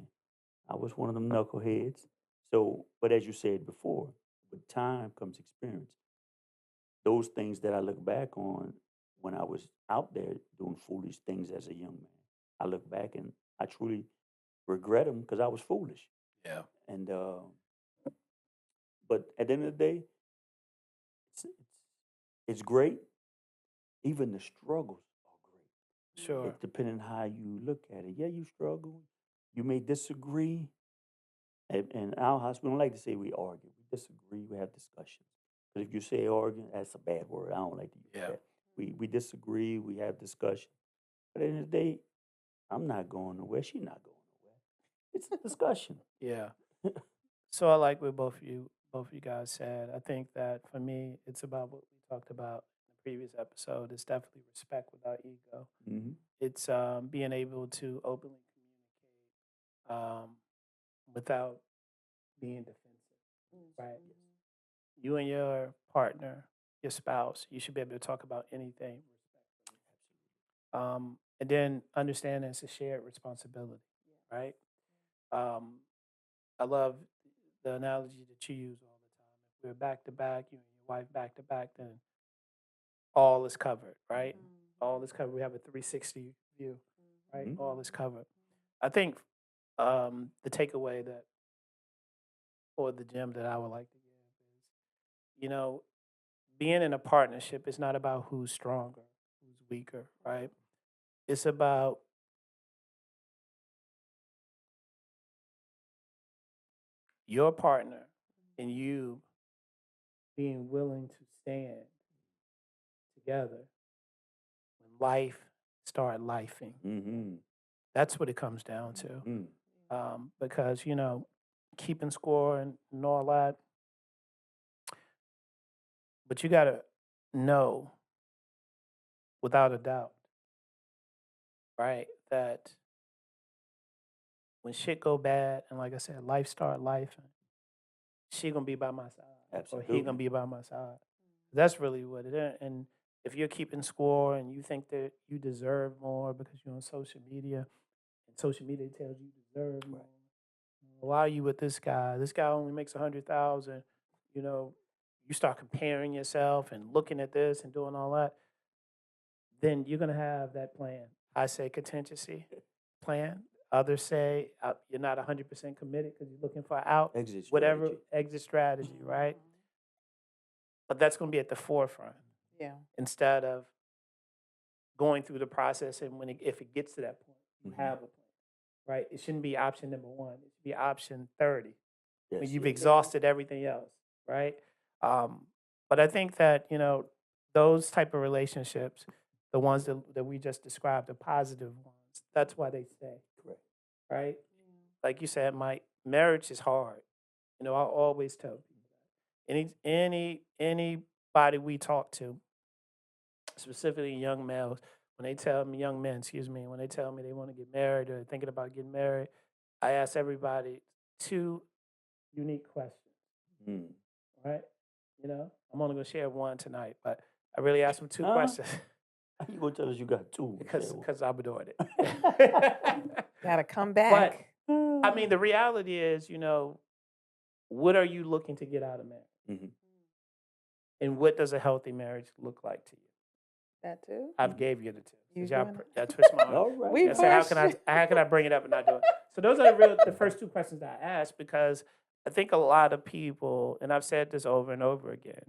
Speaker 3: I was one of them knuckleheads. So, but as you said before, with time comes experience. Those things that I look back on when I was out there doing foolish things as a young man, I look back and I truly regret them because I was foolish.
Speaker 1: Yeah.
Speaker 3: And but at the end of the day, it's, it's, it's great. Even the struggles are great.
Speaker 1: Sure.
Speaker 3: It depending on how you look at it. Yeah, you struggle. You may disagree. In our house, we don't like to say we argue. We disagree. We have discussions. But if you say argue, that's a bad word. I don't like to use
Speaker 1: Yeah.
Speaker 3: that. We disagree. We have discussion. But at the end of the day, I'm not going nowhere. She's not going nowhere. It's a discussion.
Speaker 1: Yeah. So I like what both you guys said. I think that for me, it's about what we talked about in the previous episode. It's definitely respect without ego.
Speaker 3: hmm
Speaker 1: It's being able to openly communicate without being defensive. Right. You and your partner, your spouse, you should be able to talk about anything respectfully. And then understand it's a shared responsibility, right? Um, I love the analogy that you use all the time. If we're back to back, you and your wife back to back, then all is covered, right? All is covered. We have a 360 view, right?
Speaker 3: Mhm.
Speaker 1: All is covered. I think the takeaway that, or the gem that I would like to give is, being in a partnership is not about who's stronger, who's weaker, right? It's about your partner and you being willing to stand together when life start lifing.
Speaker 3: Mm-hmm.
Speaker 1: That's what it comes down to.
Speaker 3: Mm.
Speaker 1: Because, keeping score and all that, but you got to know without a doubt, right, that when shit go bad and like I said, life start life, she gonna be by my side or he gonna
Speaker 3: Absolutely.
Speaker 1: be by my side. That's really what it is. And if you're keeping score and you think that you deserve more because you're on social media and social media tells you deserve more, why are you with this guy? This guy only makes 100,000. You know, you start comparing yourself and looking at this and doing all that. Then you're gonna have that plan. I say contingency plan. Others say you're not 100% committed because you're looking for out,
Speaker 3: Exit
Speaker 1: whatever
Speaker 3: strategy.
Speaker 1: exit strategy, right? But that's going to be at the forefront
Speaker 2: Yeah.
Speaker 1: instead of going through the process. And if it gets to that point, you
Speaker 3: Mhm.
Speaker 1: have a plan, right? It shouldn't be option number one. It should be option 30 when
Speaker 3: Yes.
Speaker 1: you've
Speaker 3: Yes.
Speaker 1: exhausted everything else, right? But I think that those type of relationships, the ones that we just described, the positive ones, that's why they stay,
Speaker 3: Correct.
Speaker 1: right? Like you said, Mike, marriage is hard. I always tell people that. Anybody we talk to, specifically young males, when they tell me, young men, excuse me, when they tell me they want to get married or thinking about getting married, I ask everybody two unique questions,
Speaker 3: Mm.
Speaker 1: right? I'm only going to share one tonight, but I really ask them two
Speaker 3: Huh?
Speaker 1: questions
Speaker 3: How you gonna tell us you got two?
Speaker 1: because I'm doing it.
Speaker 2: Gotta come
Speaker 1: But
Speaker 2: back.
Speaker 1: I mean, the reality is, what are you looking to get out of marriage?
Speaker 3: Mhm.
Speaker 1: And what does a healthy marriage look like to you?
Speaker 2: That too.
Speaker 1: I've gave you the tips.
Speaker 2: You
Speaker 1: 'Cause y'all,
Speaker 2: doing it?
Speaker 1: y'all twist my arm.
Speaker 3: All right.
Speaker 2: We
Speaker 1: I said,
Speaker 2: pushed.
Speaker 1: how can I bring it up and not do it? So those are the first two questions that I asked, because I think a lot of people, and I've said this over and over again,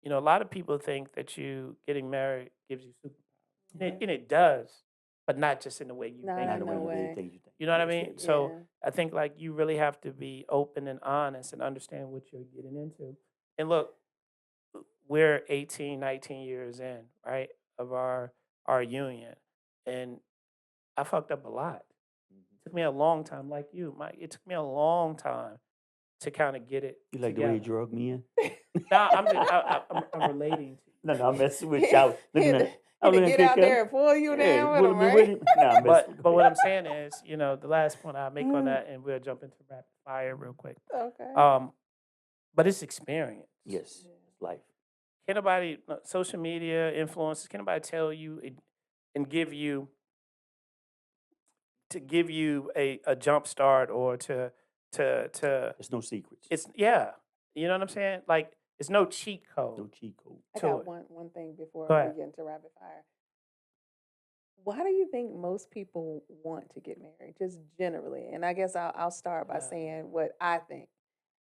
Speaker 1: you know, a lot of people think that you getting married gives you superpowers. And it does, but not just in the way you
Speaker 2: Not
Speaker 1: think.
Speaker 3: Not
Speaker 2: in
Speaker 3: the
Speaker 2: no
Speaker 3: way
Speaker 2: way.
Speaker 3: you think you think.
Speaker 1: You know what I
Speaker 3: Yes,
Speaker 1: mean?
Speaker 3: yes.
Speaker 1: So
Speaker 2: Yeah.
Speaker 1: I think like you really have to be open and honest and understand what you're getting into. And look, we're 18, 19 years in, right, of our union. And I fucked up a lot.
Speaker 3: Mhm.
Speaker 1: It took me a long time, like you, Mike. It took me a long time to kind of get it
Speaker 3: You like the way you
Speaker 1: together.
Speaker 3: drug me in?
Speaker 1: No, I'm relating to you.
Speaker 3: No, I'm messing with
Speaker 2: He
Speaker 3: you. I was looking at, I was
Speaker 2: to
Speaker 3: looking
Speaker 2: get
Speaker 3: at
Speaker 2: out there and pull you
Speaker 3: Hey,
Speaker 2: down with
Speaker 3: pulling
Speaker 2: him,
Speaker 3: me
Speaker 2: right?
Speaker 3: with him. No, I'm messing
Speaker 1: But
Speaker 3: with
Speaker 1: what I'm saying is, you know, the last point I'll make on
Speaker 2: Mm.
Speaker 1: that, and we'll jump into rapid fire real quick.
Speaker 2: Okay.
Speaker 1: But it's experience.
Speaker 3: Yes,
Speaker 2: Yeah.
Speaker 3: it's life.
Speaker 1: Can nobody, social media influencers, can nobody tell you and give you a jump start, or to
Speaker 3: There's no secrets.
Speaker 1: it's, yeah, you know what I'm saying? Like, it's no cheat
Speaker 3: No
Speaker 1: code
Speaker 3: cheat code.
Speaker 2: I
Speaker 1: to
Speaker 2: got
Speaker 1: it.
Speaker 2: one thing before
Speaker 1: Go
Speaker 2: we
Speaker 1: ahead.
Speaker 2: get into rapid fire. Why do you think most people want to get married, just generally? And I guess I'll start by
Speaker 1: Yeah.
Speaker 2: saying what I think.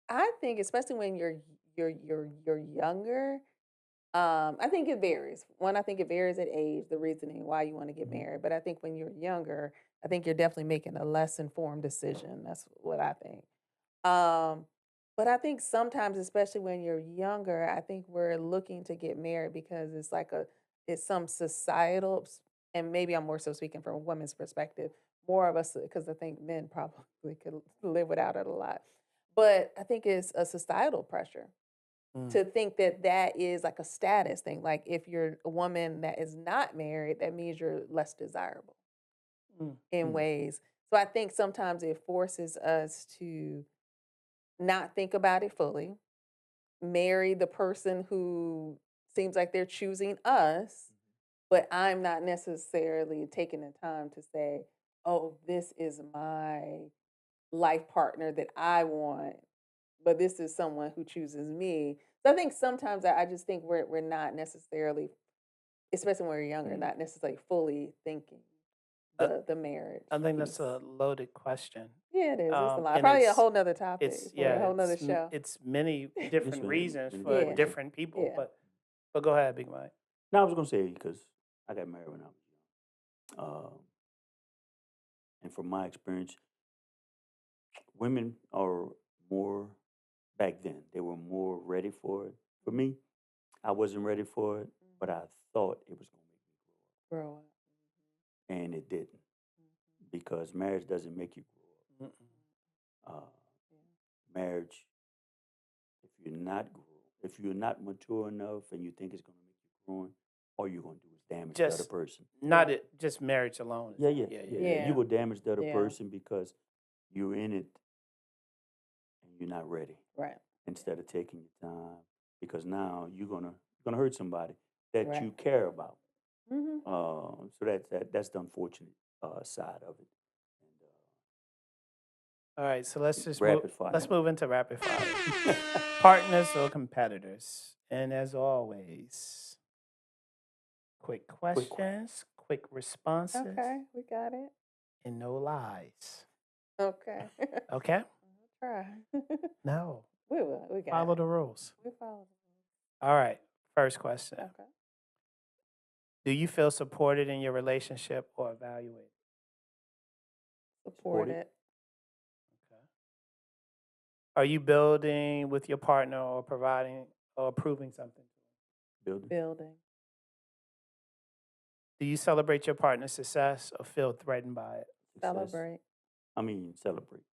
Speaker 2: I think, especially when you're younger, I think it varies. One, I think it varies at age, the reasoning why you want to get
Speaker 3: Mhm.
Speaker 2: married. But I think when you're younger, I think you're definitely making a less informed decision. That's what I think. Um, but I think sometimes, especially when you're younger, I think we're looking to get married because it's some societal, and maybe I'm more so speaking from a woman's perspective, more of us, because I think men probably could live without it a lot. But I think it's a societal pressure
Speaker 1: Mm,
Speaker 2: to think that that is like a status thing. Like if you're a woman that is not married, that means you're less desirable
Speaker 1: mm,
Speaker 2: in
Speaker 3: Mm.
Speaker 2: ways. So I think sometimes it forces us to not think about it fully, marry the person who seems like they're choosing us, but I'm not necessarily taking the time to say, oh, this is my life partner that I want, but this is someone who chooses me. So I think sometimes I just think we're not necessarily, especially when we're younger,
Speaker 3: Mm.
Speaker 2: not necessarily fully thinking
Speaker 1: Uh,
Speaker 2: the marriage
Speaker 1: I think
Speaker 2: piece.
Speaker 1: that's a loaded question.
Speaker 2: Yeah, it is. It's a lot.
Speaker 1: And
Speaker 2: Probably a whole nother
Speaker 1: it's
Speaker 2: topic for a
Speaker 1: yeah,
Speaker 2: whole nother show.
Speaker 1: it's many
Speaker 3: Yes,
Speaker 1: different
Speaker 3: man.
Speaker 1: reasons
Speaker 3: Many
Speaker 1: for
Speaker 2: Yeah,
Speaker 1: different people.
Speaker 2: yeah.
Speaker 1: But go ahead, Big Mike.
Speaker 3: No, I was gonna say because I got married when I was young, and from my experience, women are more back then. They were more ready for it. For me, I wasn't ready for it, but I thought it was gonna make me
Speaker 2: Grow up.
Speaker 3: grow up, and it didn't because marriage doesn't make you grow
Speaker 1: Mm-mm.
Speaker 3: up.
Speaker 2: Yeah.
Speaker 3: Marriage, if you're not mature enough and you think it's gonna make you growing, all you're gonna do is damage the other
Speaker 1: Just
Speaker 3: person.
Speaker 1: not
Speaker 2: Yeah.
Speaker 1: it, just marriage alone.
Speaker 3: Yeah, yeah,
Speaker 1: Yeah,
Speaker 3: yeah,
Speaker 1: yeah,
Speaker 3: yeah.
Speaker 2: Yeah.
Speaker 3: You will damage the other
Speaker 2: Yeah.
Speaker 3: person because you're in it and you're not ready.
Speaker 2: Right.
Speaker 3: Instead of taking your time, because now you're gonna hurt somebody that
Speaker 2: Right.
Speaker 3: you care about.
Speaker 2: Hmm.
Speaker 3: So that's the unfortunate side of it. And,
Speaker 1: All right, so let's
Speaker 3: rapid fire.
Speaker 1: let's move into rapid fire. Partners or competitors? And as always, quick questions, quick responses,
Speaker 2: Okay, we got it.
Speaker 1: and no lies.
Speaker 2: Okay.
Speaker 1: Okay?
Speaker 2: Try.
Speaker 1: No.
Speaker 2: We will. We got
Speaker 1: Follow
Speaker 2: it.
Speaker 1: the rules.
Speaker 2: We follow
Speaker 1: All right. First question.
Speaker 2: the rules. Okay.
Speaker 1: Do you feel supported in your relationship or evaluated?
Speaker 2: Support
Speaker 3: Supported.
Speaker 2: it.
Speaker 1: Okay. Are you building with your partner or providing or approving something?
Speaker 3: Building.
Speaker 2: Building.
Speaker 1: Do you celebrate your partner's success or feel threatened by it?
Speaker 3: Success.
Speaker 2: Celebrate.
Speaker 3: I mean, celebrate.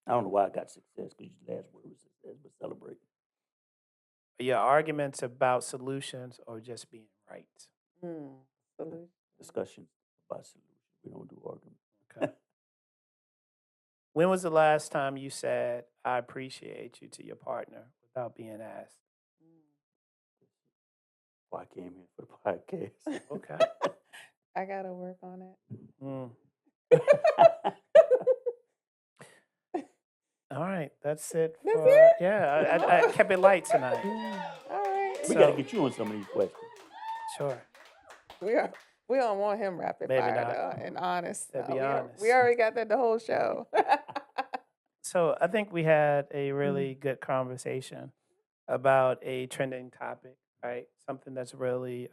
Speaker 3: I don't know why I got success because your last word was success, but celebrate.
Speaker 1: Are your arguments about solutions or just being right?
Speaker 2: Solution.
Speaker 3: Discussions about solutions. We don't do arguments.
Speaker 1: Okay. When was the last time you said, I appreciate you to your partner without being asked?
Speaker 3: Why I came here for the podcast.
Speaker 1: Okay.
Speaker 2: I gotta work on it.
Speaker 1: Mm. All right. That's it
Speaker 2: That's
Speaker 1: for
Speaker 2: it?
Speaker 1: yeah. I kept it light tonight.
Speaker 2: All right.
Speaker 3: We got to
Speaker 1: So
Speaker 3: get you on some of these questions.
Speaker 1: sure,
Speaker 2: We don't want him rapid
Speaker 1: maybe
Speaker 2: fire
Speaker 1: not.
Speaker 2: though, and honest.
Speaker 1: To be
Speaker 2: We
Speaker 1: honest.
Speaker 2: already got that the whole show.
Speaker 1: So I think we had a
Speaker 2: Mm.
Speaker 1: really good conversation about a trending topic, right? Something that's really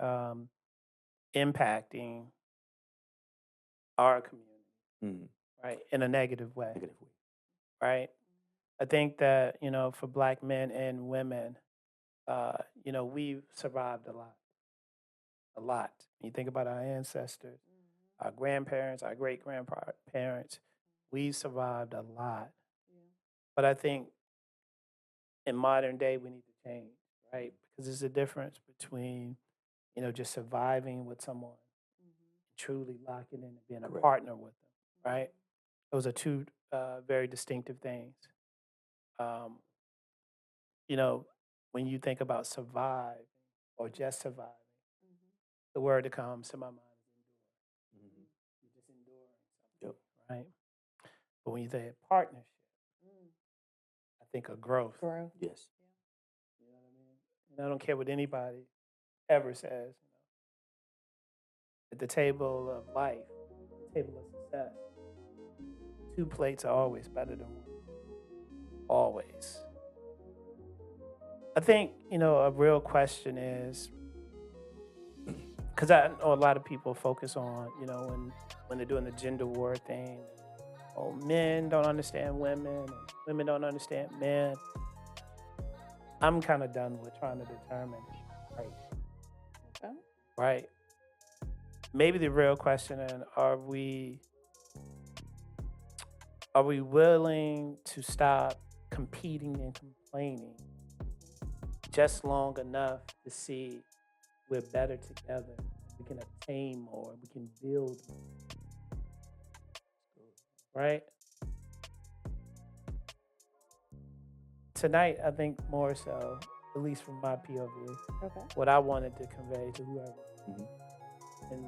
Speaker 1: impacting our community,
Speaker 3: Mm-hmm.
Speaker 1: right, in a negative way,
Speaker 3: Negative way.
Speaker 1: right? I think that for Black men and women, we've survived a lot. You think about our ancestors, our grandparents, our great grandparents. We survived a lot, but I think in modern day we need to change, right? Because there's a difference between just surviving with someone, truly locking in and being a
Speaker 3: Correct.
Speaker 1: partner with them, right? Those are two very distinctive things. Um, when you think about survive or just surviving, the word that comes to my mind is endure.
Speaker 3: Mm-hmm.
Speaker 1: You're just enduring
Speaker 3: Yep.
Speaker 1: something, right? But when you say partnership, I think of growth.
Speaker 2: Growth.
Speaker 3: Yes.
Speaker 1: You know what I mean? And I don't care what anybody ever says. At the table of life, the table of success, 2 plates are always better than one. Always. I think, a real question is, because I know a lot of people focus on, when they're doing the gender war thing, oh, men don't understand women, and women don't understand men. I'm kind of done with trying to determine, right?
Speaker 2: Okay.
Speaker 1: Right? Maybe the real question is, are we willing to stop competing and complaining just long enough to see we're better together? We can obtain more. We can build more. Right? Tonight, I think more so, at least from my POV,
Speaker 2: Okay.
Speaker 1: what I wanted to convey to whoever.
Speaker 3: Mm-hmm.
Speaker 1: And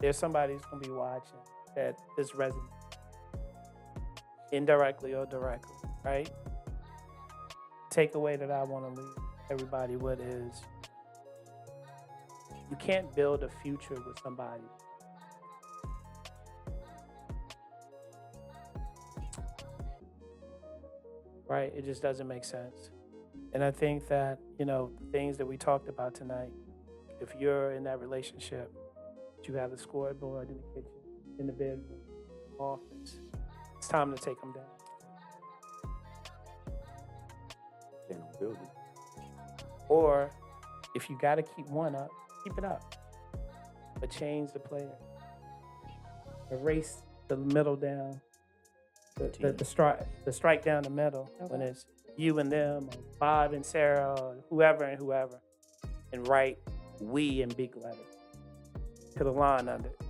Speaker 1: there's somebody who's going to be watching that this resonates, indirectly or directly, right? Takeaway that I want to leave everybody with is, you can't build a future with somebody. Right? It just doesn't make sense. And I think that, the things that we talked about tonight, if you're in that relationship, you have the scoreboard in the kitchen, in the bedroom, office, it's time to take them down.
Speaker 3: Then I'm building.
Speaker 1: Or if you got to keep one up, keep it up. But change the player. Erase the middle down, the strike down the middle when
Speaker 2: Okay.
Speaker 1: it's you and them, or Bob and Sarah, or whoever and whoever, and write we in big letters. Put a line under it.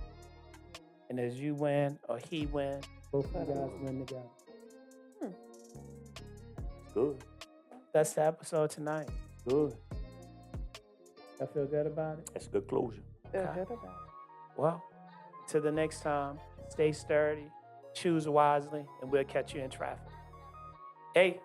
Speaker 1: And as you win or he win, both of you guys win together.
Speaker 3: Good.
Speaker 1: That's the episode tonight.
Speaker 3: Good.
Speaker 1: I feel good about it.
Speaker 3: That's a good closure.
Speaker 2: Feel
Speaker 1: Okay.
Speaker 2: good about
Speaker 1: Well, till the next time, stay sturdy, choose wisely, and we'll catch you in traffic. Hey.